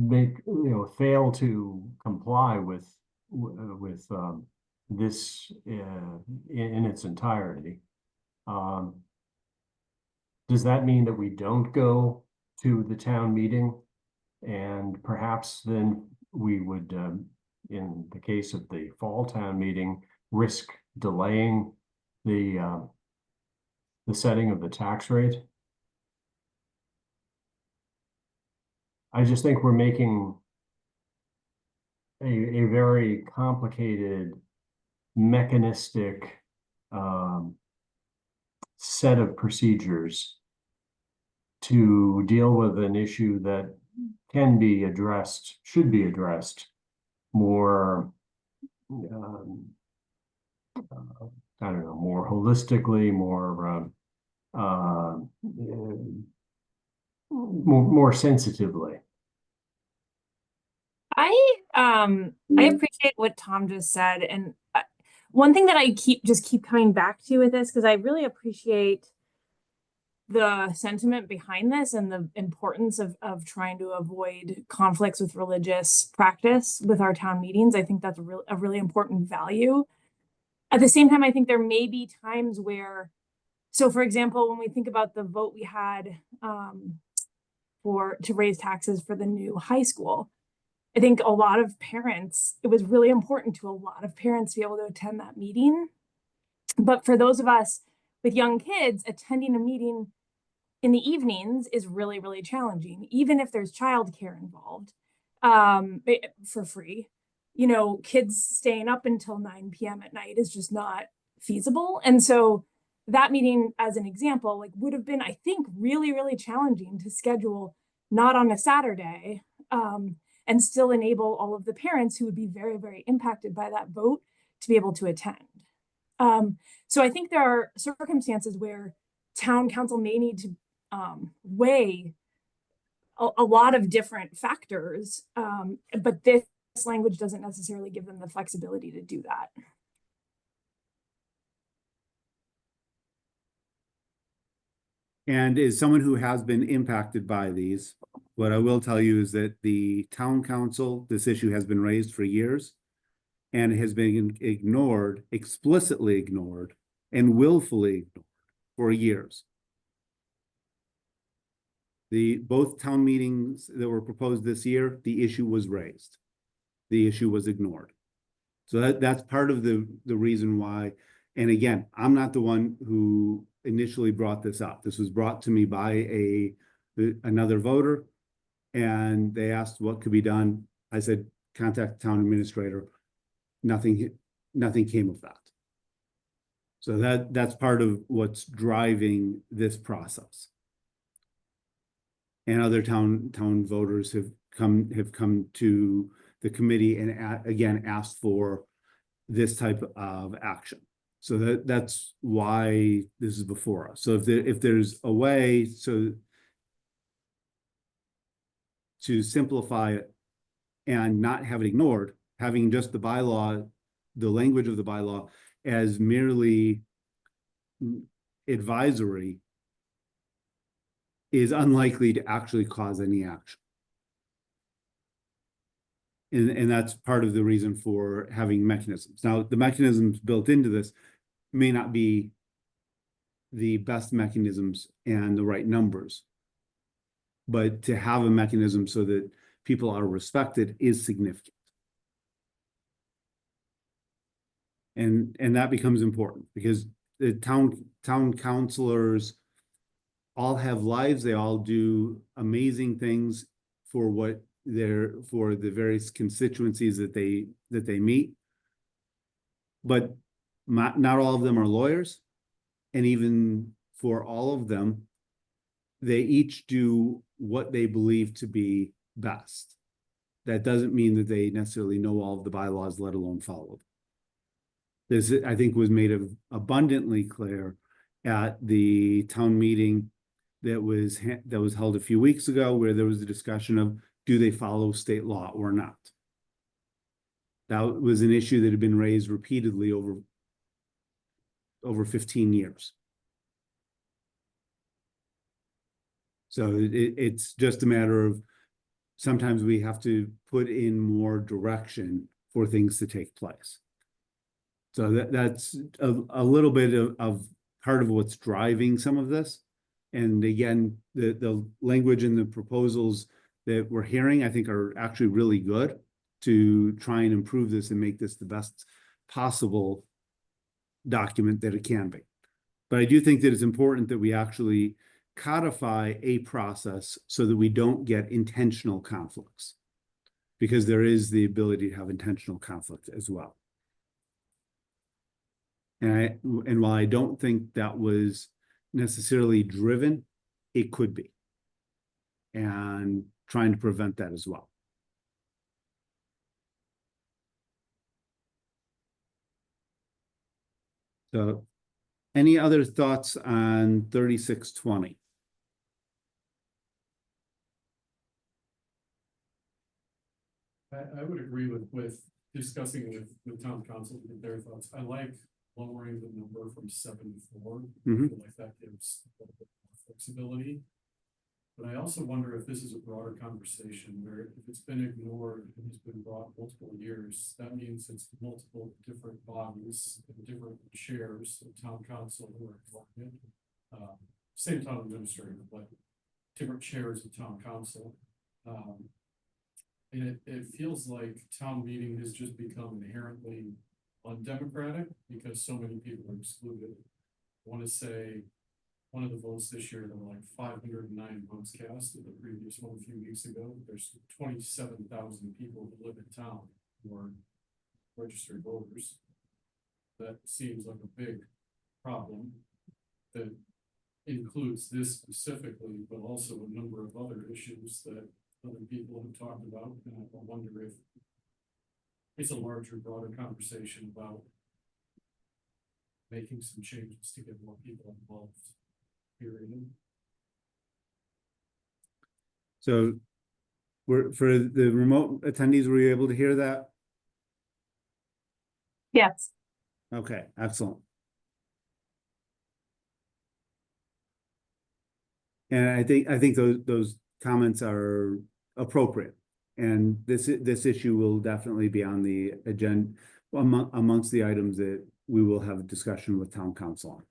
Speaker 6: fail to comply with this in its entirety? Does that mean that we don't go to the town meeting? And perhaps then we would, in the case of the fall town meeting, risk delaying the setting of the tax rate? I just think we're making a very complicated, mechanistic set of procedures to deal with an issue that can be addressed, should be addressed more, I don't know, more holistically, more sensitively.
Speaker 4: I appreciate what Tom just said, and one thing that I keep coming back to with this, because I really appreciate the sentiment behind this and the importance of trying to avoid conflicts with religious practice with our town meetings. I think that's a really important value. At the same time, I think there may be times where, so for example, when we think about the vote we had to raise taxes for the new high school, I think a lot of parents, it was really important to a lot of parents to be able to attend that meeting. But for those of us with young kids, attending a meeting in the evenings is really, really challenging, even if there's childcare involved, for free. You know, kids staying up until 9 p.m. at night is just not feasible. And so that meeting, as an example, like would have been, I think, really, really challenging to schedule, not on a Saturday, and still enable all of the parents who would be very, very impacted by that vote to be able to attend. So I think there are circumstances where town council may need to weigh a lot of different factors, but this language doesn't necessarily give them the flexibility to do that.
Speaker 1: And as someone who has been impacted by these, what I will tell you is that the town council, this issue has been raised for years and has been ignored, explicitly ignored, and willfully ignored for years. Both town meetings that were proposed this year, the issue was raised. The issue was ignored. So that's part of the reason why, and again, I'm not the one who initially brought this up. This was brought to me by another voter, and they asked what could be done. I said, contact the town administrator. Nothing came of that. So that's part of what's driving this process. And other town voters have come to the committee and again, asked for this type of action. So that's why this is before us. So if there's a way to simplify it and not have it ignored, having just the bylaw, the language of the bylaw as merely advisory is unlikely to actually cause any action. And that's part of the reason for having mechanisms. Now, the mechanisms built into this may not be the best mechanisms and the right numbers, but to have a mechanism so that people are respected is significant. And that becomes important because the town councilors all have lives. They all do amazing things for for the various constituencies that they meet. But not all of them are lawyers. And even for all of them, they each do what they believe to be best. That doesn't mean that they necessarily know all of the bylaws, let alone follow them. This, I think, was made abundantly clear at the town meeting that was held a few weeks ago, where there was a discussion of, do they follow state law or not? That was an issue that had been raised repeatedly over 15 years. So it's just a matter of sometimes we have to put in more direction for things to take place. So that's a little bit of part of what's driving some of this. And again, the language in the proposals that we're hearing, I think, are actually really good to try and improve this and make this the best possible document that it can be. But I do think that it's important that we actually codify a process so that we don't get intentional conflicts, because there is the ability to have intentional conflict as well. And while I don't think that was necessarily driven, it could be, and trying to prevent that as well. So, any other thoughts on 3620?
Speaker 8: I would agree with discussing with town council and their thoughts. I like lowering the number from 7 to 4. I feel like that gives a little bit more flexibility. But I also wonder if this is a broader conversation where if it's been ignored and has been brought multiple years, that means it's multiple different bodies and different chairs of town council who are elected. Same town administrator, but different chairs of town council. And it feels like town meeting has just become inherently undemocratic because so many people are excluded. I want to say one of the votes this year, there were like 509 votes cast. In the previous one a few weeks ago, there's 27,000 people who live in town who are registered voters. That seems like a big problem that includes this specifically, but also a number of other issues that other people have talked about. And I wonder if it's a larger, broader conversation about making some changes to get more people involved. Period.
Speaker 1: So for the remote attendees, were you able to hear that?
Speaker 4: Yes.
Speaker 1: Okay, excellent. And I think those comments are appropriate, and this issue will definitely be on the agenda amongst the items that we will have a discussion with town council on.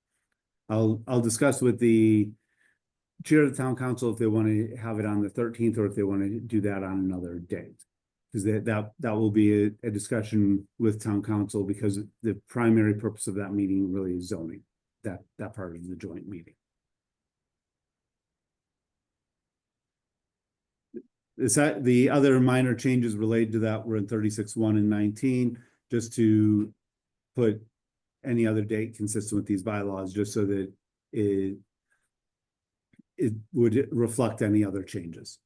Speaker 1: I'll discuss with the chair of the town council if they want to have it on the 13th or if they want to do that on another date, because that will be a discussion with town council, because the primary purpose of that meeting really is zoning, that part of the joint meeting. The other minor changes related to that were in 36.1 and 19, just to put any other date consistent with these bylaws, just so that it would reflect any other changes.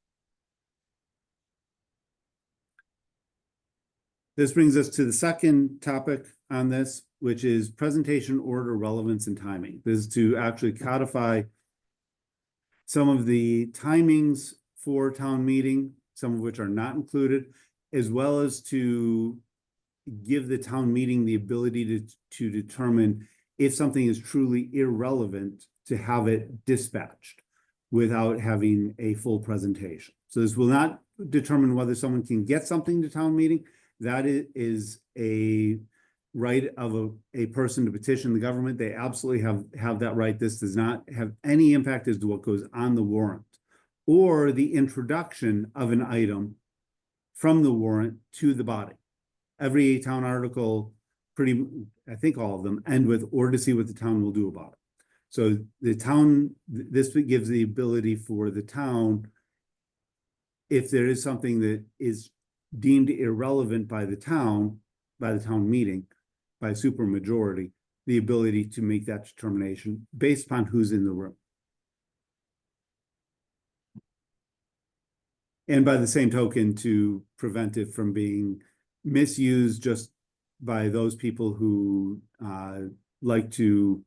Speaker 1: This brings us to the second topic on this, which is presentation order, relevance, and timing. This is to actually codify some of the timings for town meeting, some of which are not included, as well as to give the town meeting the ability to determine if something is truly irrelevant, to have it dispatched without having a full presentation. So this will not determine whether someone can get something to town meeting. That is a right of a person to petition the government. They absolutely have that right. This does not have any impact as to what goes on the warrant or the introduction of an item from the warrant to the body. Every town article, I think all of them end with, or to see what the town will do about it. So the town, this gives the ability for the town, if there is something that is deemed irrelevant by the town meeting, by supermajority, the ability to make that determination based upon who's in the room. And by the same token, to prevent it from being misused just by those people who like to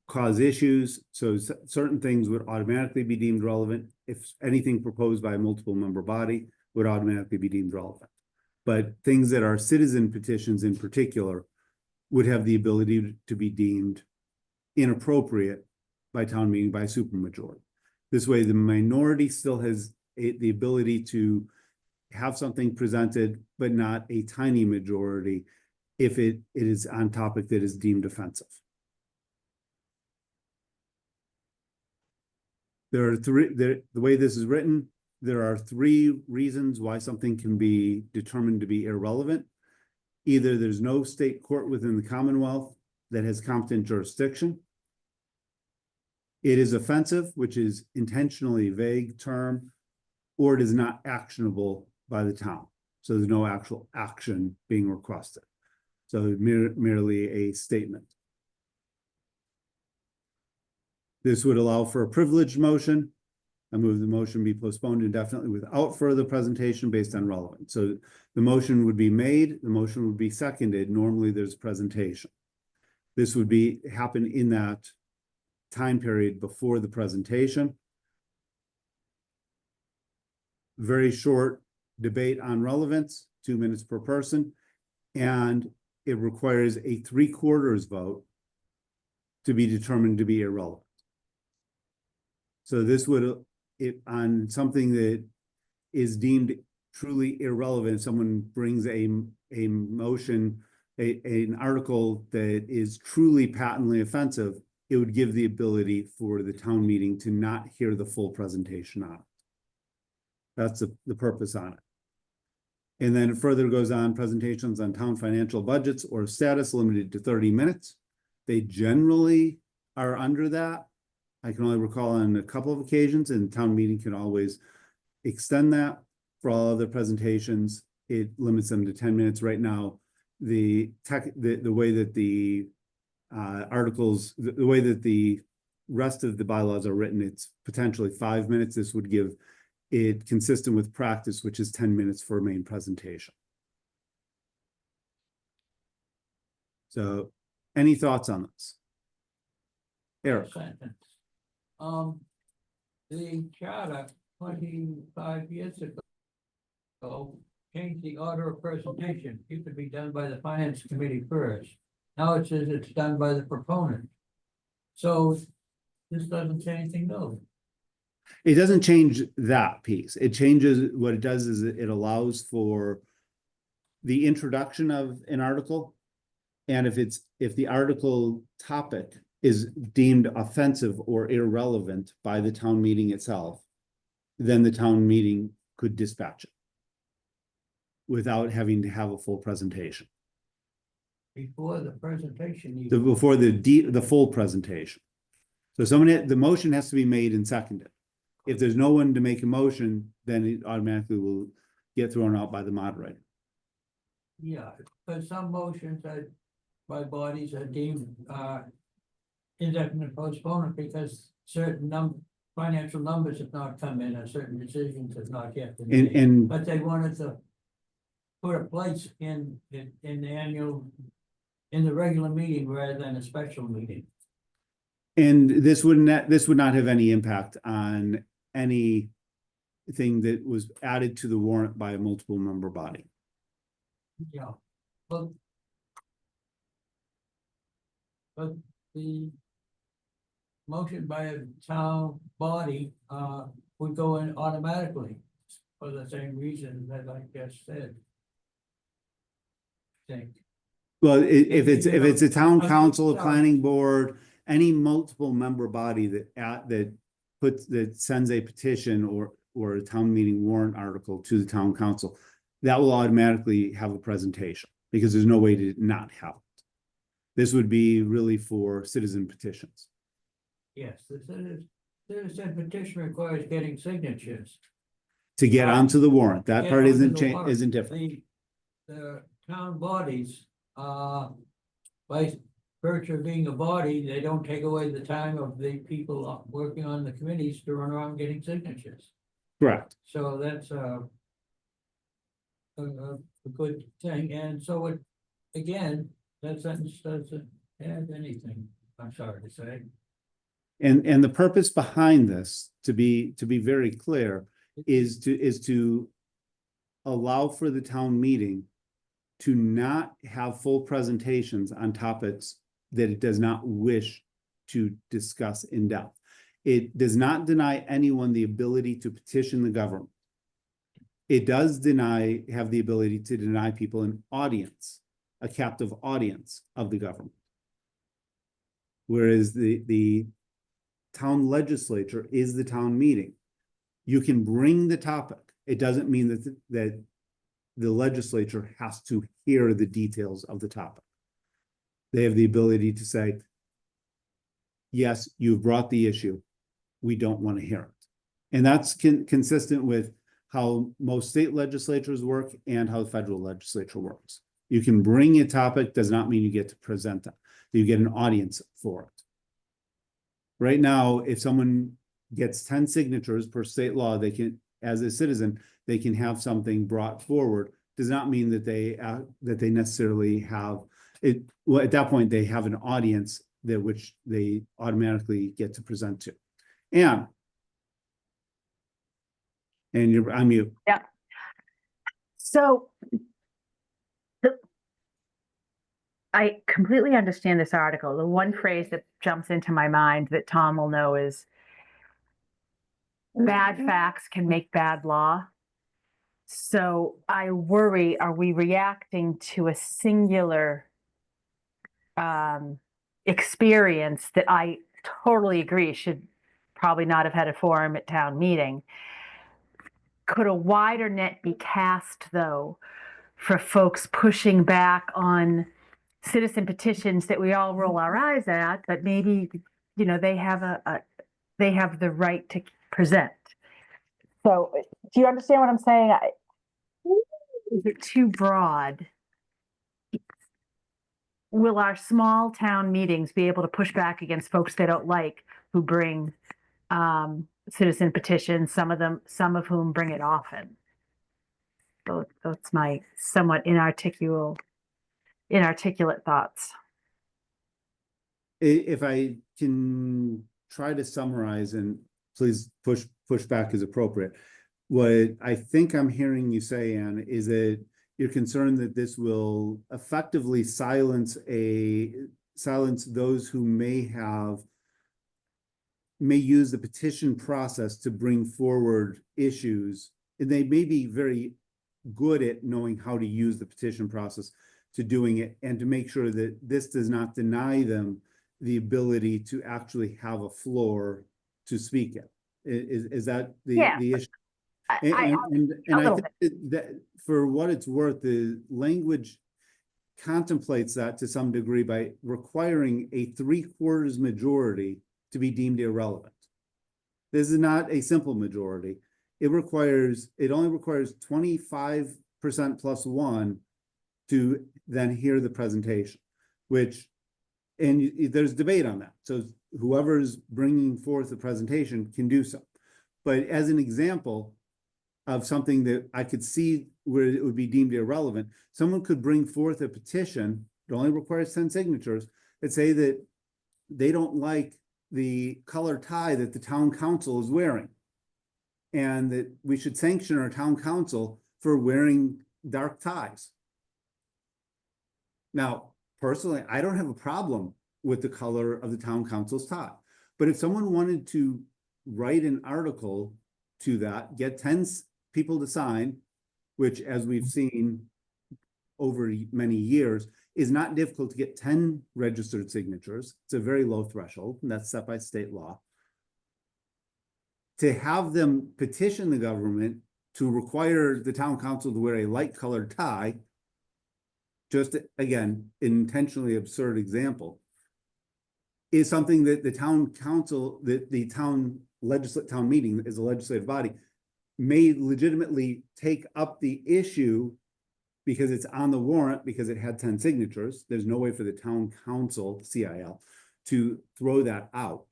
Speaker 1: cause issues. So certain things would automatically be deemed relevant. If anything proposed by a multiple member body would automatically be deemed relevant. But things that are citizen petitions in particular would have the ability to be deemed inappropriate by town meeting by supermajority. This way, the minority still has the ability to have something presented, but not a tiny majority if it is on topic that is deemed offensive. There are the way this is written, there are three reasons why something can be determined to be irrelevant. Either there's no state court within the Commonwealth that has competent jurisdiction. It is offensive, which is intentionally vague term, or it is not actionable by the town. So there's no actual action being requested. So merely a statement. This would allow for a privileged motion. I move the motion be postponed indefinitely without further presentation based on relevance. So the motion would be made, the motion would be seconded. Normally there's presentation. This would happen in that time period before the presentation. Very short debate on relevance, 2 minutes per person, and it requires a 3/4 vote to be determined to be irrelevant. So this would, on something that is deemed truly irrelevant, someone brings a motion, an article that is truly patently offensive, it would give the ability for the town meeting to not hear the full presentation on it. That's the purpose on it. And then it further goes on, presentations on town financial budgets or status limited to 30 minutes. They generally are under that. I can only recall on a couple of occasions, and town meeting can always extend that. For all other presentations, it limits them to 10 minutes. Right now, the way that the articles, the way that the rest of the bylaws are written, it's potentially 5 minutes. This would give it consistent with practice, which is 10 minutes for a main presentation. So, any thoughts on this? Eric?
Speaker 2: The charter 25 years ago changed the order of presentation. It could be done by the finance committee first. Now it says it's done by the proponent. So this doesn't say anything new.
Speaker 1: It doesn't change that piece. It changes, what it does is it allows for the introduction of an article. And if the article topic is deemed offensive or irrelevant by the town meeting itself, then the town meeting could dispatch it without having to have a full presentation.
Speaker 2: Before the presentation.
Speaker 1: Before the full presentation. So the motion has to be made and seconded. If there's no one to make a motion, then it automatically will get thrown out by the moderator.
Speaker 2: Yeah, but some motions by bodies are deemed indefinite postponement because certain financial numbers have not come in, or certain decisions have not yet been made. But they wanted to put a place in the annual, in the regular meeting rather than a special meeting.
Speaker 1: And this would not have any impact on anything that was added to the warrant by a multiple member body.
Speaker 2: Yeah, but the motion by a town body, would go in automatically for the same reason that I just said. Think.
Speaker 1: Well, if it's a town
Speaker 2: I'm
Speaker 1: council, a
Speaker 2: sorry.
Speaker 1: planning board, any multiple member body that sends a petition or a town meeting warrant article to the town council, that will automatically have a presentation because there's no way to not have it. This would be really for citizen petitions.
Speaker 2: Yes, the citizen petition requires getting signatures.
Speaker 1: To get onto the warrant, that
Speaker 2: Get
Speaker 1: part
Speaker 2: onto
Speaker 1: isn't
Speaker 2: the warrant.
Speaker 1: isn't different.
Speaker 2: The town bodies, by virtue of being a body, they don't take away the time of the people working on the committees to run around getting signatures.
Speaker 1: Correct.
Speaker 2: So that's a good thing, and so it, again, that sentence doesn't add anything, I'm sorry to say.
Speaker 1: And the purpose behind this, to be very clear, is to allow for the town meeting to not have full presentations on topics that it does not wish to discuss in depth. It does not deny anyone the ability to petition the government. It does have the ability to deny people an audience, a captive audience of the government. Whereas the town legislature is the town meeting. You can bring the topic. It doesn't mean that the legislature has to hear the details of the topic. They have the ability to say, yes, you've brought the issue. We don't want to hear it. And that's consistent with how most state legislatures work and how the federal legislature works. You can bring a topic, does not mean you get to present it. You get an audience for it. Right now, if someone gets 10 signatures per state law, they can, as a citizen, they can have something brought forward. Does not mean that they necessarily have it. Well, at that point, they have an audience which they automatically get to present to. And you're on mute.
Speaker 7: Yeah. So I completely understand this article. The one phrase that jumps into my mind that Tom will know is bad facts can make bad law. So I worry, are we reacting to a singular experience that I totally agree should probably not have had a forum at town meeting? Could a wider net be cast, though, for folks pushing back on citizen petitions that we all roll our eyes at, but maybe, you know, they have they have the right to present? So do you understand what I'm saying? Is it too broad? Will our small town meetings be able to push back against folks they don't like who bring citizen petitions, some of whom bring it often? So that's my somewhat inarticulate thoughts.
Speaker 1: If I can try to summarize, and please push back as appropriate. What I think I'm hearing you say, Anne, is that you're concerned that this will effectively silence those who may use the petition process to bring forward issues, and they may be very good at knowing how to use the petition process to doing it, and to make sure that this does not deny them the ability to actually have a floor to speak at. Is that the issue? And I think that for what it's worth, the language contemplates that to some degree by requiring a 3/4 majority to be deemed irrelevant. This is not a simple majority. It only requires 25% plus one to then hear the presentation, and there's debate on that. So whoever's bringing forth the presentation can do so. But as an example of something that I could see where it would be deemed irrelevant, someone could bring forth a petition, it only requires 10 signatures, that say that they don't like the color tie that the town council is wearing. And that we should sanction our town council for wearing dark ties. Now, personally, I don't have a problem with the color of the town council's tie. But if someone wanted to write an article to that, get 10 people to sign, which as we've seen over many years, is not difficult to get 10 registered signatures. It's a very low threshold, and that's set by state law. To have them petition the government to require the town council to wear a light colored tie, just again, intentionally absurd example, is something that the town council, that the town meeting is a legislative body, may legitimately take up the issue because it's on the warrant, because it had 10 signatures. There's no way for the town council, CIL, to throw that out,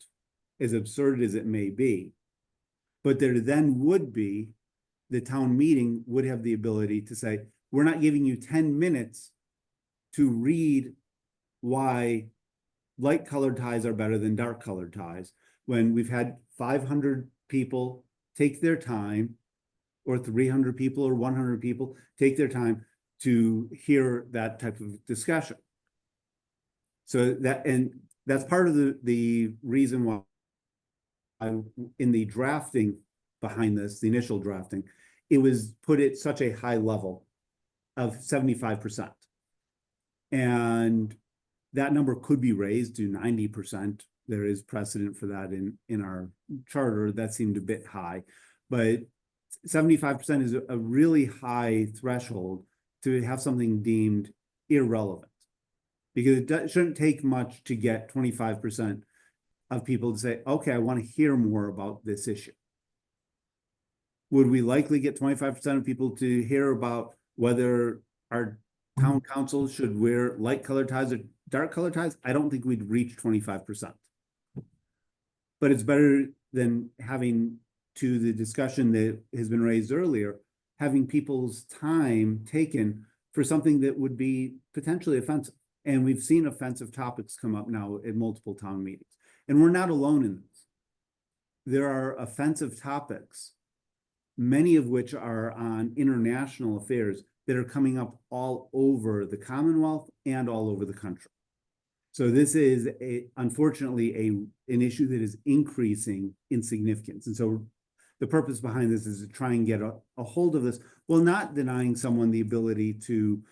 Speaker 1: as absurd as it may be. But there then would be, the town meeting would have the ability to say, we're not giving you 10 minutes to read why light colored ties are better than dark colored ties, when we've had 500 people take their time, or 300 people or 100 people take their time to hear that type of discussion. So that, and that's part of the reason why in the drafting behind this, the initial drafting, it was put at such a high level of 75%. And that number could be raised to 90%. There is precedent for that in our charter. That seemed a bit high, but 75% is a really high threshold to have something deemed irrelevant, because it shouldn't take much to get 25% of people to say, okay, I want to hear more about this issue. Would we likely get 25% of people to hear about whether our town council should wear light colored ties or dark colored ties? I don't think we'd reach 25%. But it's better than having, to the discussion that has been raised earlier, having people's time taken for something that would be potentially offensive. And we've seen offensive topics come up now at multiple town meetings. And we're not alone in this. There are offensive topics, many of which are on international affairs, that are coming up all over the Commonwealth and all over the country. So this is unfortunately an issue that is increasing in significance. And so the purpose behind this is to try and get a hold of this, while not denying someone the ability to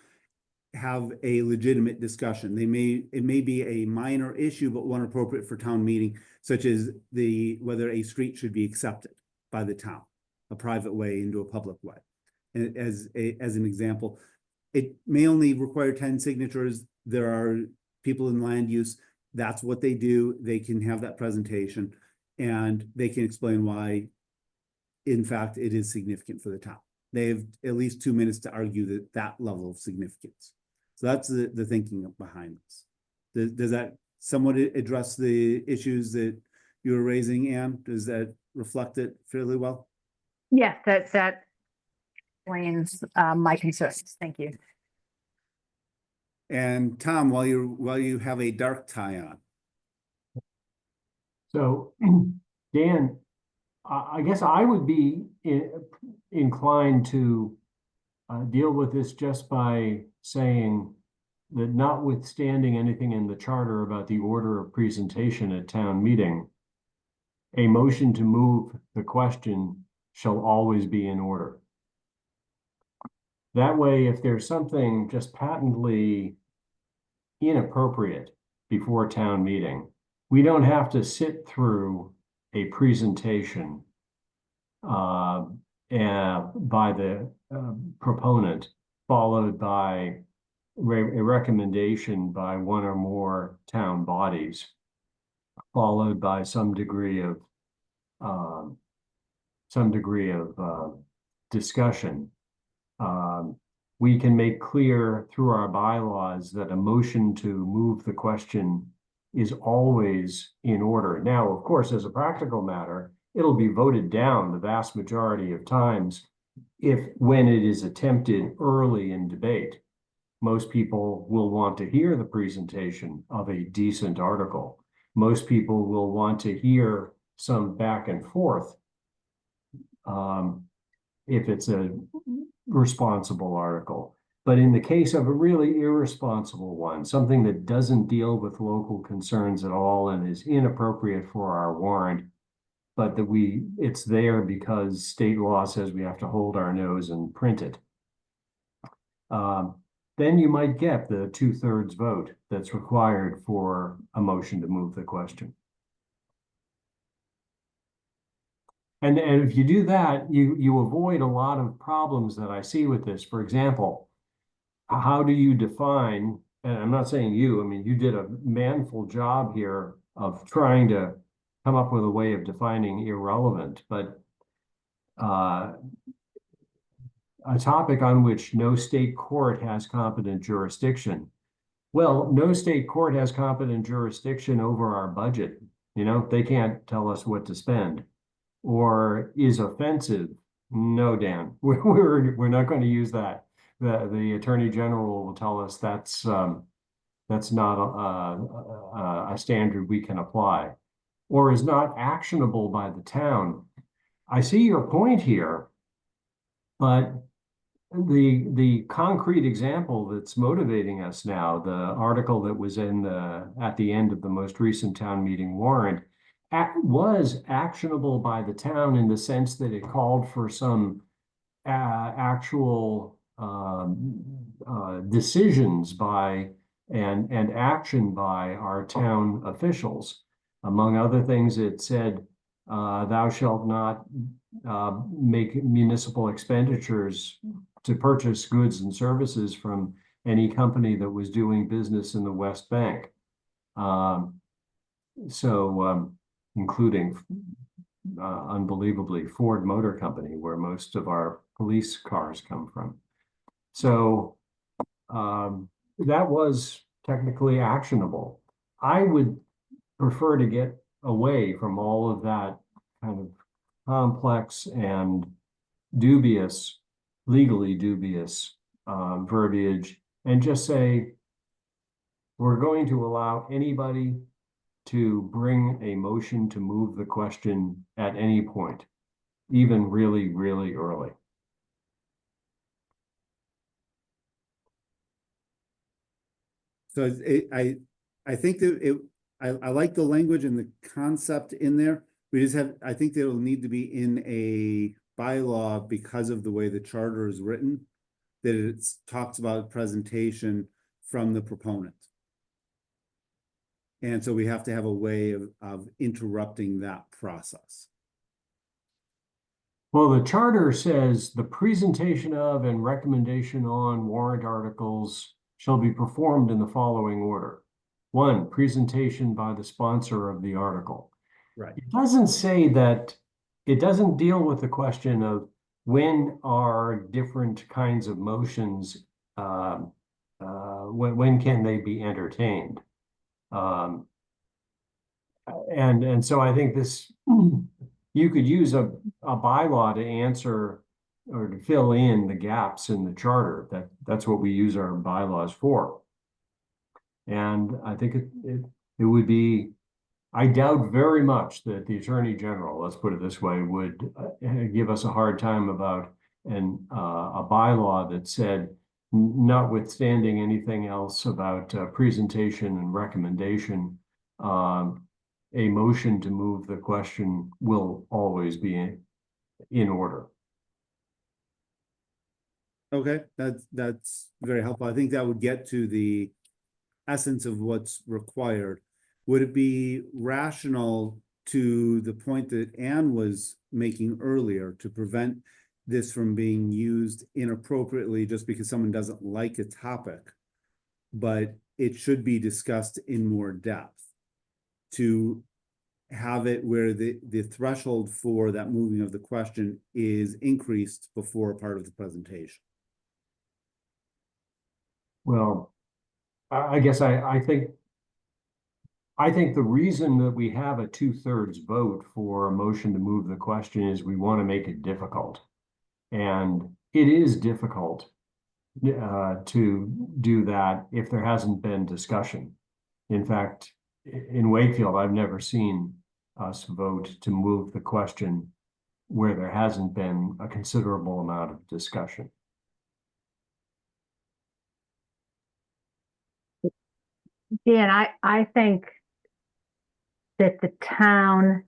Speaker 1: have a legitimate discussion. It may be a minor issue, but one appropriate for town meeting, such as whether a street should be accepted by the town, a private way into a public way. And as an example, it may only require 10 signatures. There are people in land use, that's what they do. They can have that presentation and they can explain why, in fact, it is significant for the town. They have at least 2 minutes to argue that level of significance. So that's the thinking behind this. Does that somewhat address the issues that you were raising, Anne? Does that reflect it fairly well?
Speaker 7: Yes, that explains my concerns. Thank you.
Speaker 1: And Tom, while you have a dark tie on.
Speaker 6: So, Dan, I guess I would be inclined to deal with this just by saying that, notwithstanding anything in the charter about the order of presentation at town meeting, a motion to move the question shall always be in order. That way, if there's something just patently inappropriate before town meeting, we don't have to sit through a presentation by the proponent, followed by a recommendation by one or more town bodies, followed by some degree of discussion. We can make clear through our bylaws that a motion to move the question is always in order. Now, of course, as a practical matter, it'll be voted down the vast majority of times when it is attempted early in debate, most people will want to hear the presentation of a decent article. Most people will want to hear some back and forth if it's a responsible article. But in the case of a really irresponsible one, something that doesn't deal with local concerns at all and is inappropriate for our warrant, but that it's there because state law says we have to hold our nose and print it. Then you might get the 2/3 vote that's required for a motion to move the question. And if you do that, you avoid a lot of problems that I see with this. For example, how do you define, and I'm not saying you, I mean, you did a manful job here of trying to come up with a way of defining irrelevant, but a topic on which no state court has competent jurisdiction. Well, no state court has competent jurisdiction over our budget. You know, they can't tell us what to spend. Or is offensive. No, Dan, we're not going to use that. The Attorney General will tell us that's not a standard we can apply, or is not actionable by the town. I see your point here, but the concrete example that's motivating us now, the article that was at the end of the most recent town meeting warrant, was actionable by the town in the sense that it called for some actual decisions by and action by our town officials. Among other things, it said, thou shalt not make municipal expenditures to purchase goods and services from any company that was doing business in the West Bank. Including unbelievably Ford Motor Company, where most of our police cars come from. So that was technically actionable. I would prefer to get away from all of that kind of complex and dubious, legally dubious verbiage, and just say, we're going to allow anybody to bring a motion to move the question at any point, even really, really early.
Speaker 1: So I think that I like the language and the concept in there. I think that it'll need to be in a bylaw because of the way the charter is written, that it talks about presentation from the proponent. And so we have to have a way of interrupting that process.
Speaker 6: Well, the charter says the presentation of and recommendation on warrant articles shall be performed in the following order. 1, presentation by the sponsor of the article.
Speaker 1: Right.
Speaker 6: It doesn't say that, it doesn't deal with the question of when are different kinds of motions, when can they be entertained? And so I think this, you could use a bylaw to answer or to fill in the gaps in the charter. That's what we use our bylaws for. And I think it would be, I doubt very much that the Attorney General, let's put it this way, would give us a hard time about a bylaw that said, notwithstanding anything else about presentation and recommendation, a motion to move the question will always be in order.
Speaker 1: Okay, that's very helpful. I think that would get to the essence of what's required. Would it be rational, to the point that Anne was making earlier, to prevent this from being used inappropriately just because someone doesn't like a topic, but it should be discussed in more depth, to have it where the threshold for that moving of the question is increased before a part of the presentation?
Speaker 6: Well, I guess I think the reason that we have a 2/3 vote for a motion to move the question is we want to make it difficult. And it is difficult to do that if there hasn't been discussion. In fact, in Wakefield, I've never seen us vote to move the question where there hasn't been a considerable amount of discussion.
Speaker 7: Dan, I think that the town,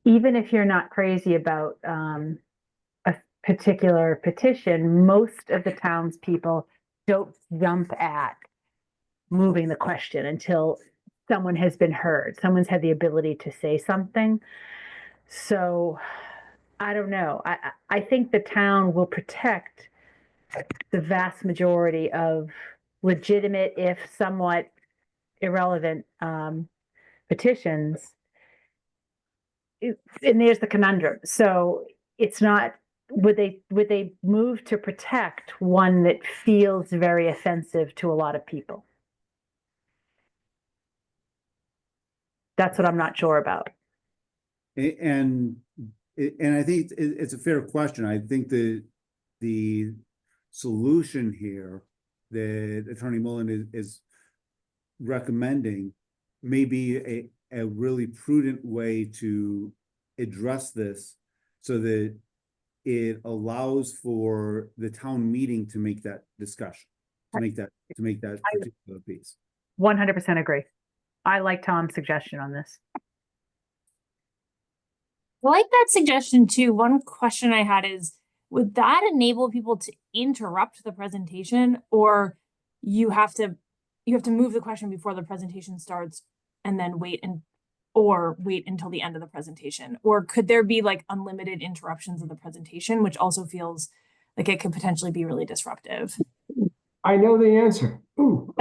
Speaker 7: even if you're not crazy about a particular petition, most of the townspeople don't jump at moving the question until someone has been heard, someone's had the ability to say something. So I don't know. I think the town will protect the vast majority of legitimate, if somewhat irrelevant, petitions. And there's the conundrum. So it's not, would they move to protect one that feels very offensive to a lot of people? That's what I'm not sure about.
Speaker 1: And I think it's a fair question. I think the solution here that Attorney Mullen is recommending may be a really prudent way to address this so that it allows for the town meeting to make that discussion, to make that particular piece.
Speaker 7: 100% agree. I like Tom's suggestion on this.
Speaker 4: I like that suggestion too. One question I had is, would that enable people to interrupt the presentation, or you have to move the question before the presentation starts and then wait until the end of the presentation? Or could there be like unlimited interruptions of the presentation, which also feels like it could potentially be really disruptive?
Speaker 6: I know the answer. Ooh.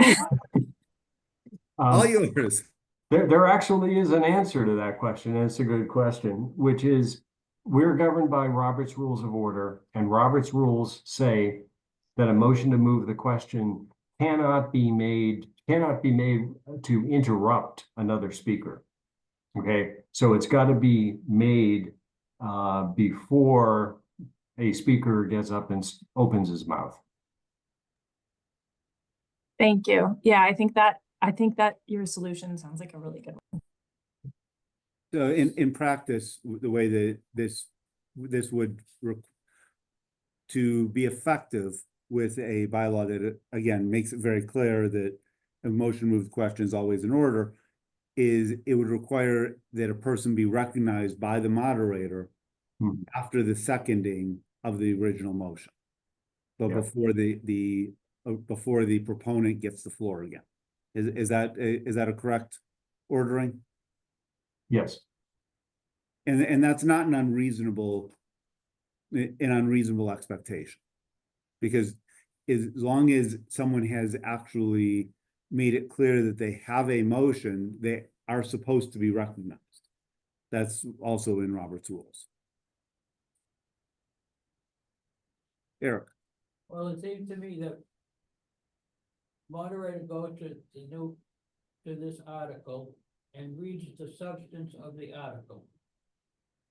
Speaker 1: All yours.
Speaker 6: There actually is an answer to that question, and it's a good question, which is we're governed by Robert's Rules of Order, and Robert's rules say that a motion to move the question cannot be made to interrupt another speaker. Okay, so it's got to be made before a speaker gets up and opens his mouth.
Speaker 4: Thank you. Yeah, I think that your solution sounds like a really good one.
Speaker 1: So in practice, the way that this would to be effective with a bylaw that again makes it very clear that a motion to move the question is always in order, is it would require that a person be recognized by the moderator after the seconding of the original motion, but before the proponent gets the floor again. Is that a correct ordering?
Speaker 6: Yes.
Speaker 1: And that's not an unreasonable expectation, because as long as someone has actually made it clear that they have a motion, they are supposed to be recognized. That's also in Robert's rules. Eric.
Speaker 2: Well, it seems to me that moderator goes to this article and reads the substance of the article.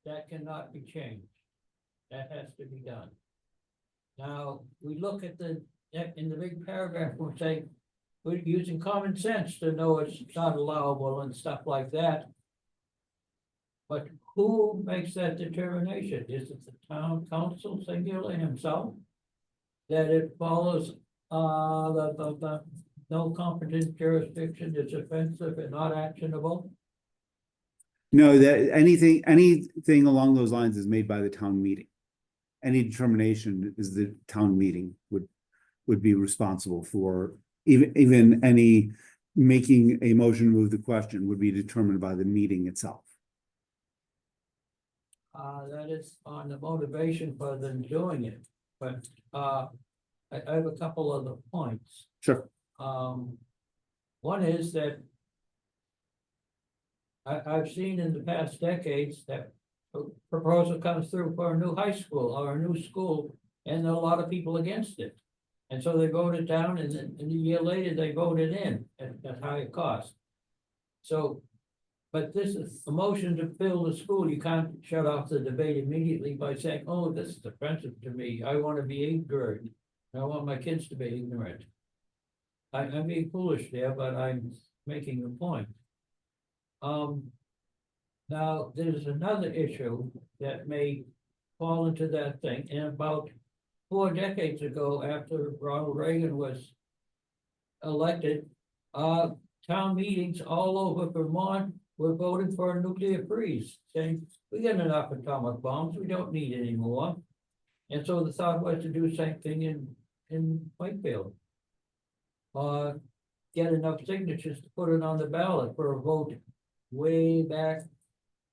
Speaker 2: That cannot be changed. That has to be done. Now, we look at in the big paragraph, we'll say, we're using common sense to know it's not allowable and stuff like that. But who makes that determination? Is it the town council singularly himself? That it follows the no competent jurisdiction is offensive and not actionable?
Speaker 1: No, that anything along those lines is made by the town meeting. Any determination is the town meeting would be responsible for. Even any making a motion to move the question would be determined by the meeting itself.
Speaker 2: That is on the motivation for them doing it, but I have a couple other points.
Speaker 1: Sure.
Speaker 2: One is that I've seen in the past decades that a proposal comes through for a new high school or a new school, and there are a lot of people against it. And so they voted down, and a year later they voted in at higher cost. So But this is a motion to fill the school. You can't shut off the debate immediately by saying, oh, this is offensive to me. I want to be ignorant. I want my kids to be ignorant. I'm being foolish there, but I'm making a point. Now, there's another issue that may fall into that thing. And about 4 decades ago, after Ronald Reagan was elected, town meetings all over Vermont were voting for a nuclear freeze, saying, we got enough atomic bombs, we don't need any more. And so the thought was to do the same thing in Wakefield. Get enough signatures to put it on the ballot for a vote way back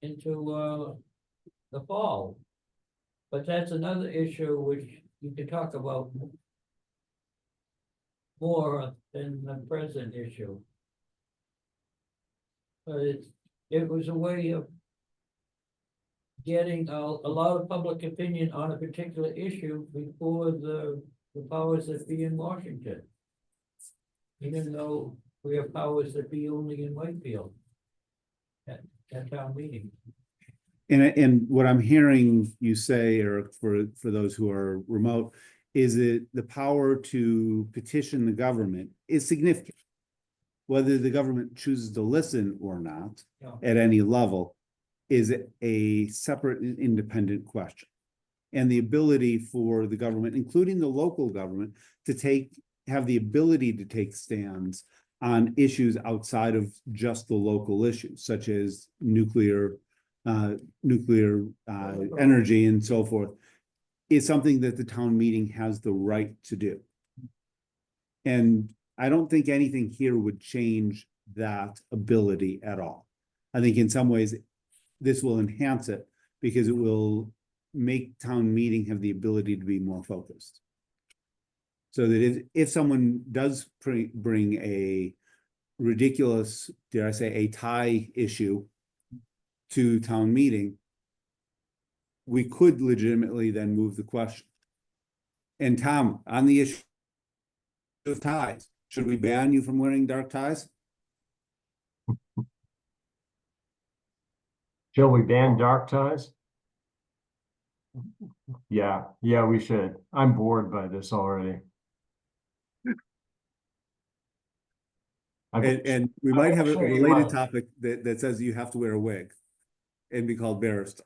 Speaker 2: into the fall. But that's another issue which you can talk about more than the present issue. But it was a way of getting a lot of public opinion on a particular issue before the powers that be in Washington. Even though we have powers that be only in Wakefield at town meeting.
Speaker 1: And what I'm hearing you say, Eric, for those who are remote, is that the power to petition the government is significant. Whether the government chooses to listen or not
Speaker 2: Yeah.
Speaker 1: at any level is a separate and independent question. And the ability for the government, including the local government, to have the ability to take stands on issues outside of just the local issues, such as nuclear energy and so forth, is something that the town meeting has the right to do. And I don't think anything here would change that ability at all. I think in some ways, this will enhance it because it will make town meeting have the ability to be more focused. So that if someone does bring a ridiculous, dare I say, a tie issue to town meeting, we could legitimately then move the question. And Tom, on the issue of ties, should we ban you from wearing dark ties?
Speaker 6: Shall we ban dark ties? Yeah, we should. I'm bored by this already.
Speaker 1: And we might have a
Speaker 6: show you
Speaker 1: related
Speaker 6: my-
Speaker 1: topic that says you have to wear a wig and be called barrister.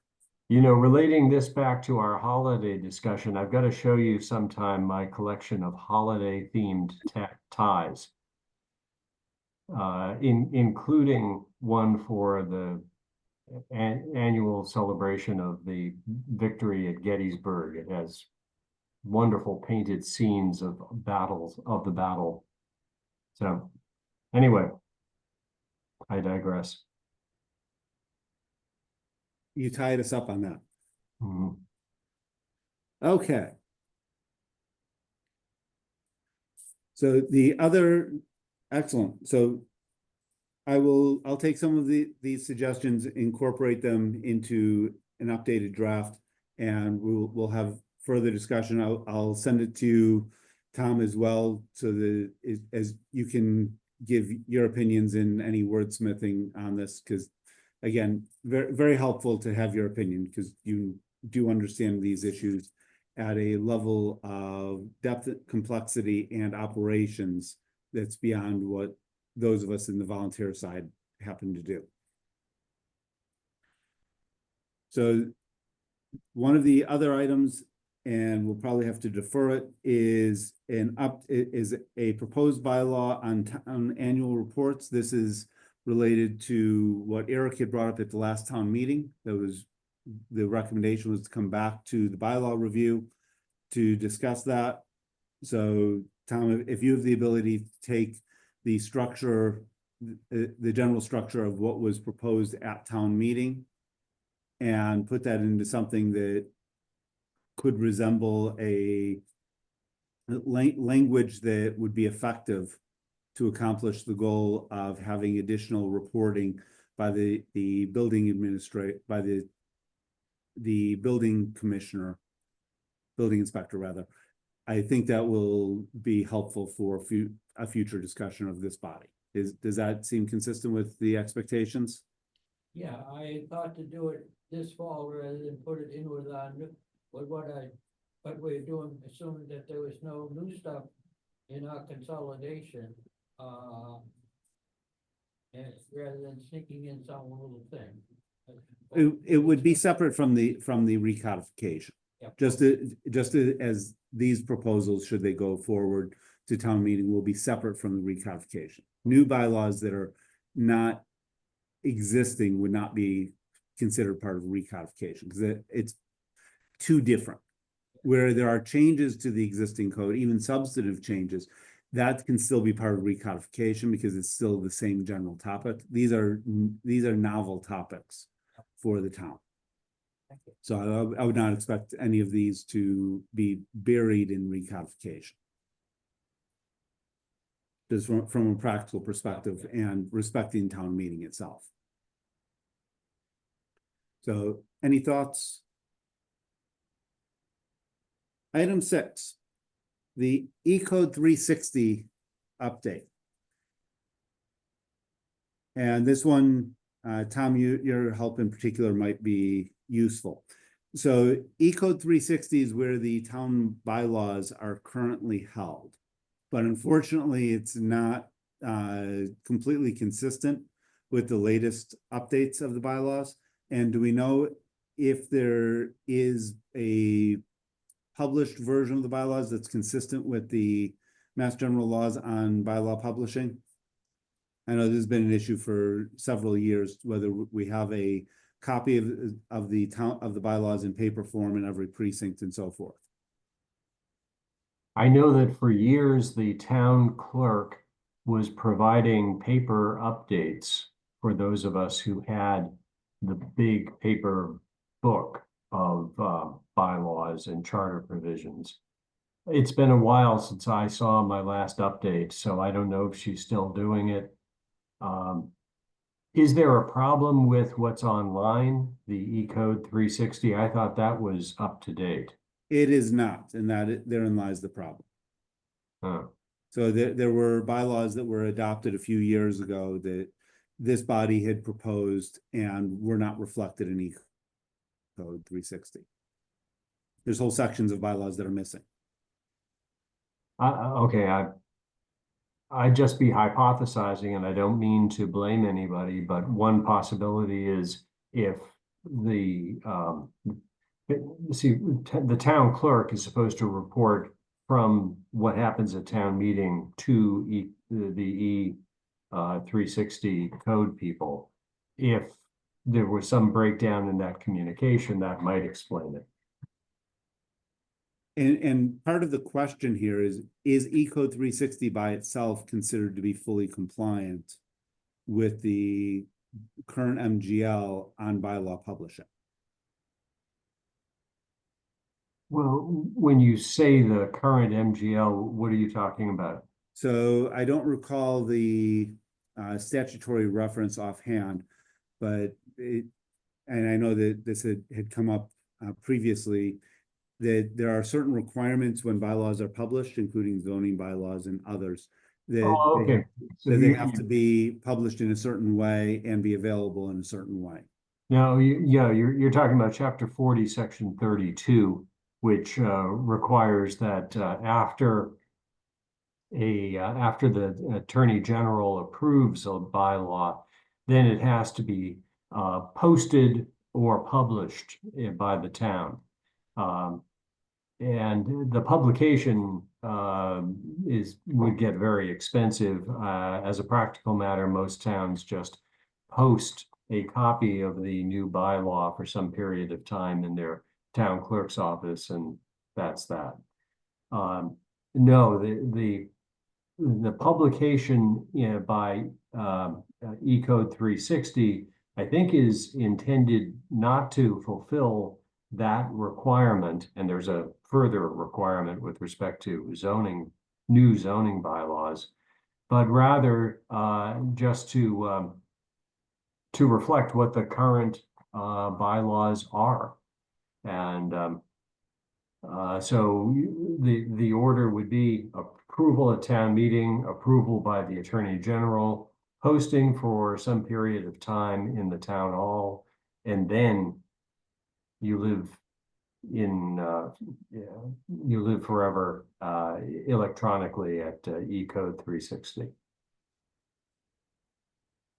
Speaker 6: You know, relating this back to our holiday discussion, I've got to show you sometime my collection of holiday themed ties. Including one for the annual celebration of the victory at Gettysburg. It has wonderful painted scenes of the battle. So anyway, I digress.
Speaker 1: You tied us up on that.
Speaker 6: Mhm.
Speaker 1: Okay. So the other, excellent. So I'll take some of these suggestions, incorporate them into an updated draft, and we'll have further discussion. I'll send it to Tom as well, so that as you can give your opinions in any wordsmithing on this, because again, very, very helpful to have your opinion, because you do understand these issues at a level of depth, complexity, and operations that's beyond what those of us in the volunteer side happen to do. So one of the other items, and we'll probably have to defer it, is a proposed bylaw on annual reports. This is related to what Eric had brought up at the last town meeting. The recommendation was to come back to the bylaw review to discuss that. So Tom, if you have the ability to take the structure, the general structure of what was proposed at town meeting and put that into something that could resemble a language that would be effective to accomplish the goal of having additional reporting by the building administrator, by the building commissioner, building inspector rather. I think that will be helpful for a future discussion of this body. Does that seem consistent with the expectations?
Speaker 2: Yeah, I thought to do it this fall rather than put it in with our new, with what we're doing, assuming that there was no new stuff in our consolidation, and rather than sneaking in some little thing.
Speaker 1: It would be separate from the recodification.
Speaker 2: Yep.
Speaker 1: Just as these proposals, should they go forward to town meeting, will be separate from the recodification. New bylaws that are not existing would not be considered part of recodification, because it's too different. Where there are changes to the existing code, even substantive changes, that can still be part of recodification because it's still the same general topic. These are novel topics for the town. So I would not expect any of these to be buried in recodification. Just from a practical perspective and respecting town meeting itself. So any thoughts? Item 6, the E-code 360 update. And this one, Tom, your help in particular might be useful. So E-code 360 is where the town bylaws are currently held. But unfortunately, it's not completely consistent with the latest updates of the bylaws. And do we know if there is a published version of the bylaws that's consistent with the Mass General laws on bylaw publishing? I know there's been an issue for several years, whether we have a copy of the bylaws in paper form in every precinct and so forth.
Speaker 6: I know that for years, the town clerk was providing paper updates for those of us who had the big paper book of bylaws and charter provisions. It's been a while since I saw my last update, so I don't know if she's still doing it. Is there a problem with what's online, the E-code 360? I thought that was up to date.
Speaker 1: It is not, and therein lies the problem.
Speaker 6: Huh.
Speaker 1: So there were bylaws that were adopted a few years ago that this body had proposed and were not reflected in E-code 360. There's whole sections of bylaws that are missing.
Speaker 6: Okay, I'd just be hypothesizing, and I don't mean to blame anybody, but one possibility is if the the town clerk is supposed to report from what happens at town meeting to the 360 code people. If there was some breakdown in that communication, that might explain it.
Speaker 1: And part of the question here is E-code 360 by itself considered to be fully compliant with the current MGL on bylaw publishing?
Speaker 6: Well, when you say the current MGL, what are you talking about?
Speaker 1: So I don't recall the statutory reference offhand, but and I know that this had come up previously, that there are certain requirements when bylaws are published, including zoning bylaws and others, that they have to be published in a certain way and be available in a certain way.
Speaker 6: No, you're talking about Chapter 40, Section 32, which requires that after the Attorney General approves a bylaw, then it has to be posted or published by the town. And the publication would get very expensive. As a practical matter, most towns just post a copy of the new bylaw for some period of time in their town clerk's office, and that's that. No, the publication, by E-code 360, I think is intended not to fulfill that requirement, and there's a further requirement with respect to new zoning bylaws, but rather just to reflect what the current bylaws are. And so the order would be approval at town meeting, approval by the Attorney General, posting for some period of time in the town hall, and then you live in, you live forever electronically at E-code 360.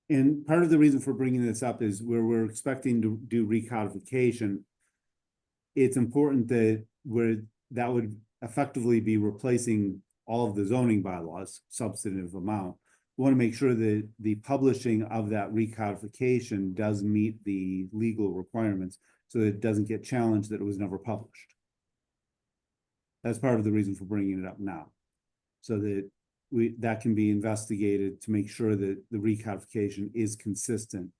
Speaker 1: And part of the reason for bringing this up is where we're expecting to do recodification. It's important that that would effectively be replacing all of the zoning bylaws, substantive amount. We want to make sure that the publishing of that recodification does meet the legal requirements so that it doesn't get challenged that it was never published. That's part of the reason for bringing it up now, so that that can be investigated to make sure that the recodification is consistent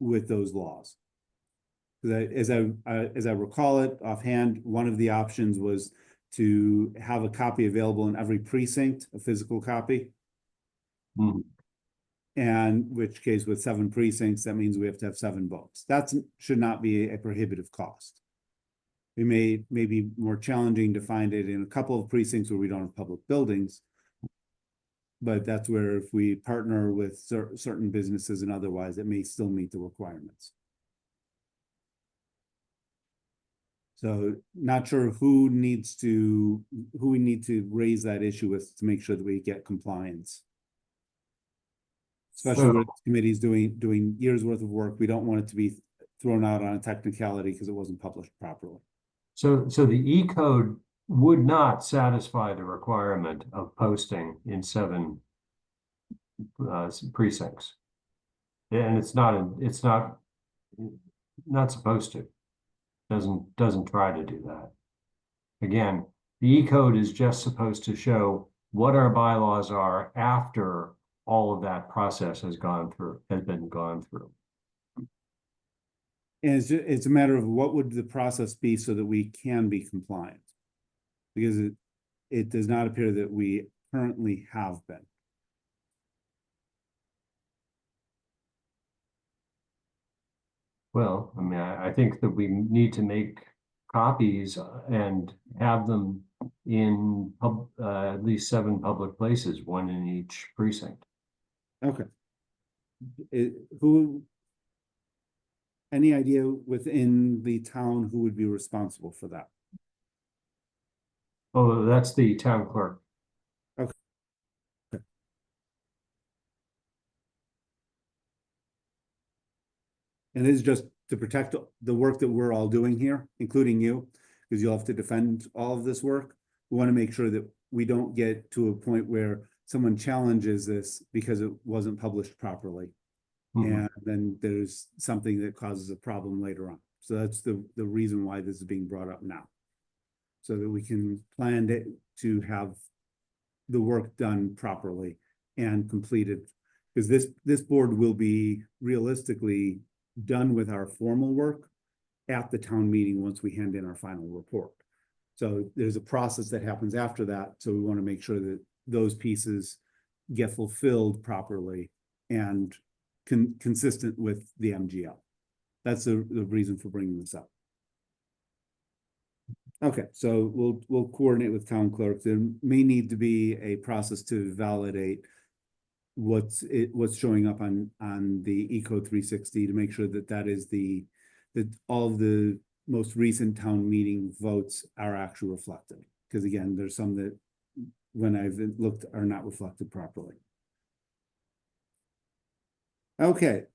Speaker 1: with those laws. As I recall it offhand, one of the options was to have a copy available in every precinct, a physical copy.
Speaker 6: Mhm.
Speaker 1: And which case with 7 precincts, that means we have to have 7 books. That should not be a prohibitive cost. It may be more challenging to find it in a couple of precincts where we don't have public buildings. But that's where if we partner with certain businesses and otherwise, it may still meet the requirements. So not sure who we need to raise that issue with to make sure that we get compliance. Especially where the committee's doing years worth of work. We don't want it to be thrown out on a technicality because it wasn't published properly.
Speaker 6: So the E-code would not satisfy the requirement of posting in 7 precincts. And it's not supposed to. Doesn't try to do that. Again, the E-code is just supposed to show what our bylaws are after all of that process has been gone through.
Speaker 1: And it's a matter of what would the process be so that we can be compliant, because it does not appear that we currently have been.
Speaker 6: Well, I mean, I think that we need to make copies and have them in at least 7 public places, 1 in each precinct.
Speaker 1: Okay. Any idea within the town who would be responsible for that?
Speaker 6: Oh, that's the town clerk.
Speaker 1: Okay. And this is just to protect the work that we're all doing here, including you, because you'll have to defend all of this work. We want to make sure that we don't get to a point where someone challenges this because it wasn't published properly.
Speaker 6: Mhm.
Speaker 1: And then there's something that causes a problem later on. So that's the reason why this is being brought up now. So that we can plan to have the work done properly and completed. Because this board will be realistically done with our formal work at the town meeting once we hand in our final report. So there's a process that happens after that. So we want to make sure that those pieces get fulfilled properly and consistent with the MGL. That's the reason for bringing this up. Okay, so we'll coordinate with town clerk. There may need to be a process to validate what's showing up on the E-code 360 to make sure that that all of the most recent town meeting votes are actually reflected. Because again, there's some that when I've looked are not reflected properly. Okay.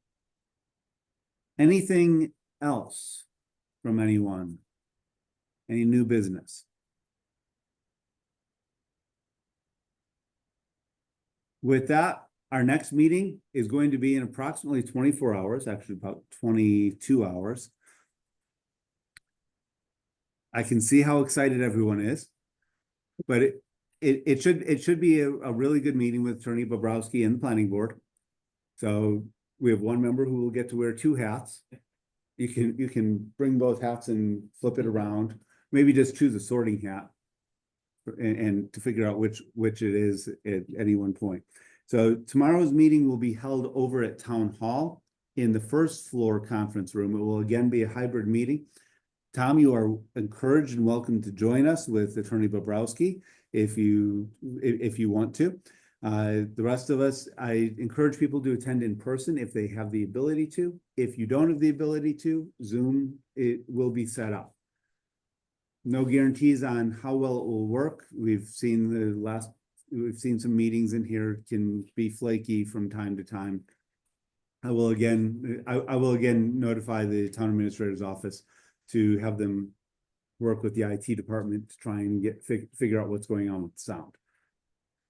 Speaker 1: Anything else from anyone? Any new business? With that, our next meeting is going to be in approximately 24 hours, actually about 22 hours. I can see how excited everyone is, but it should be a really good meeting with Attorney Bobrowski and the planning board. So we have one member who will get to wear 2 hats. You can bring both hats and flip it around. Maybe just choose a sorting hat and to figure out which it is at any one point. So tomorrow's meeting will be held over at Town Hall in the 1st floor conference room. It will again be a hybrid meeting. Tom, you are encouraged and welcome to join us with Attorney Bobrowski if you want to. The rest of us, I encourage people to attend in person if they have the ability to. If you don't have the ability to, Zoom, it will be set up. No guarantees on how well it will work. We've seen some meetings in here can be flaky from time to time. I will again notify the town administrator's office to have them work with the IT department to try and figure out what's going on with the sound.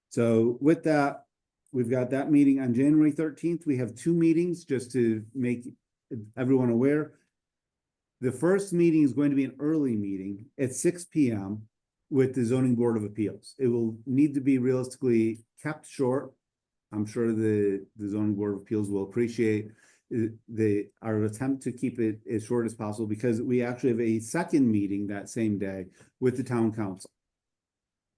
Speaker 1: So with that, we've got that meeting on January 13th. We have 2 meetings just to make everyone aware. The first meeting is going to be an early meeting at 6 p.m. with the Zoning Board of Appeals. It will need to be realistically kept short. I'm sure the Zoning Board of Appeals will appreciate our attempt to keep it as short as possible, because we actually have a second meeting that same day with the town council.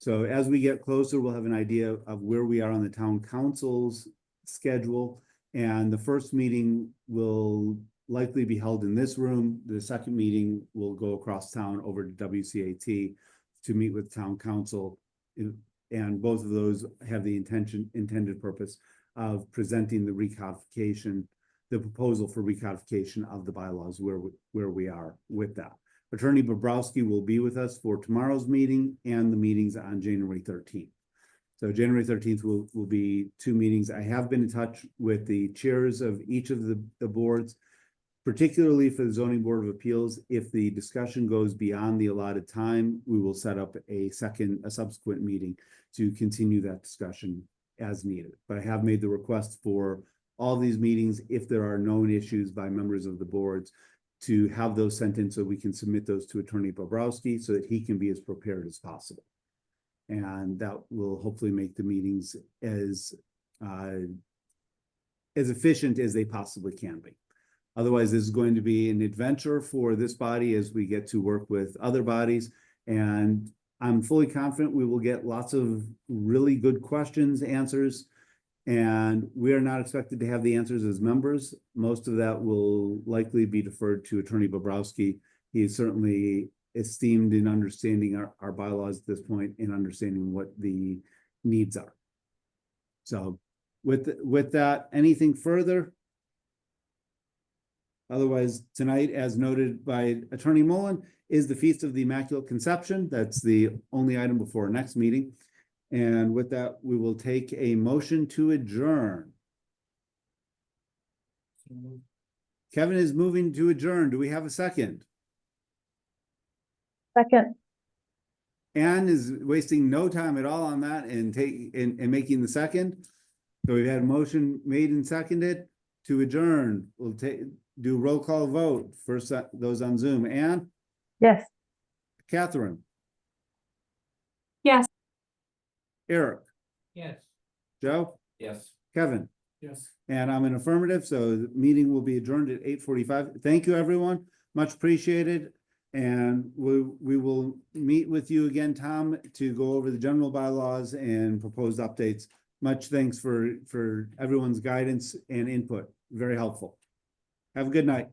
Speaker 1: So as we get closer, we'll have an idea of where we are on the town council's schedule. And the first meeting will likely be held in this room. The second meeting will go across town over to WCAT to meet with town council. And both of those have the intended purpose of presenting the recodification, the proposal for recodification of the bylaws where we are with that. Attorney Bobrowski will be with us for tomorrow's meeting and the meetings on January 13th. So January 13th will be 2 meetings. I have been in touch with the chairs of each of the boards, particularly for the Zoning Board of Appeals. If the discussion goes beyond the allotted time, we will set up a subsequent meeting to continue that discussion as needed. But I have made the request for all these meetings, if there are known issues by members of the boards, to have those sent in so we can submit those to Attorney Bobrowski so that he can be as prepared as possible. And that will hopefully make the meetings as efficient as they possibly can be. Otherwise, this is going to be an adventure for this body as we get to work with other bodies. And I'm fully confident we will get lots of really good questions, answers. And we are not expected to have the answers as members. Most of that will likely be deferred to Attorney Bobrowski. He is certainly esteemed in understanding our bylaws at this point and understanding what the needs are. So with that, anything further? Otherwise, tonight, as noted by Attorney Mullen, is the Feast of the Immaculate Conception. That's the only item before our next meeting. And with that, we will take a motion to adjourn. Kevin is moving to adjourn. Do we have a second?
Speaker 9: Second.
Speaker 1: Anne is wasting no time at all on that and making the second. So we've had a motion made and seconded to adjourn. We'll do roll call vote. First, those on Zoom. Anne?
Speaker 9: Yes.
Speaker 1: Catherine?
Speaker 4: Yes.
Speaker 1: Eric?
Speaker 2: Yes.
Speaker 1: Joe?
Speaker 3: Yes.
Speaker 1: Kevin?
Speaker 8: Yes.
Speaker 1: And I'm an affirmative, so the meeting will be adjourned at 8:45. Thank you, everyone. Much appreciated. And we will meet with you again, Tom, to go over the general bylaws and proposed updates. Much thanks for everyone's guidance and input. Very helpful. Have a good night.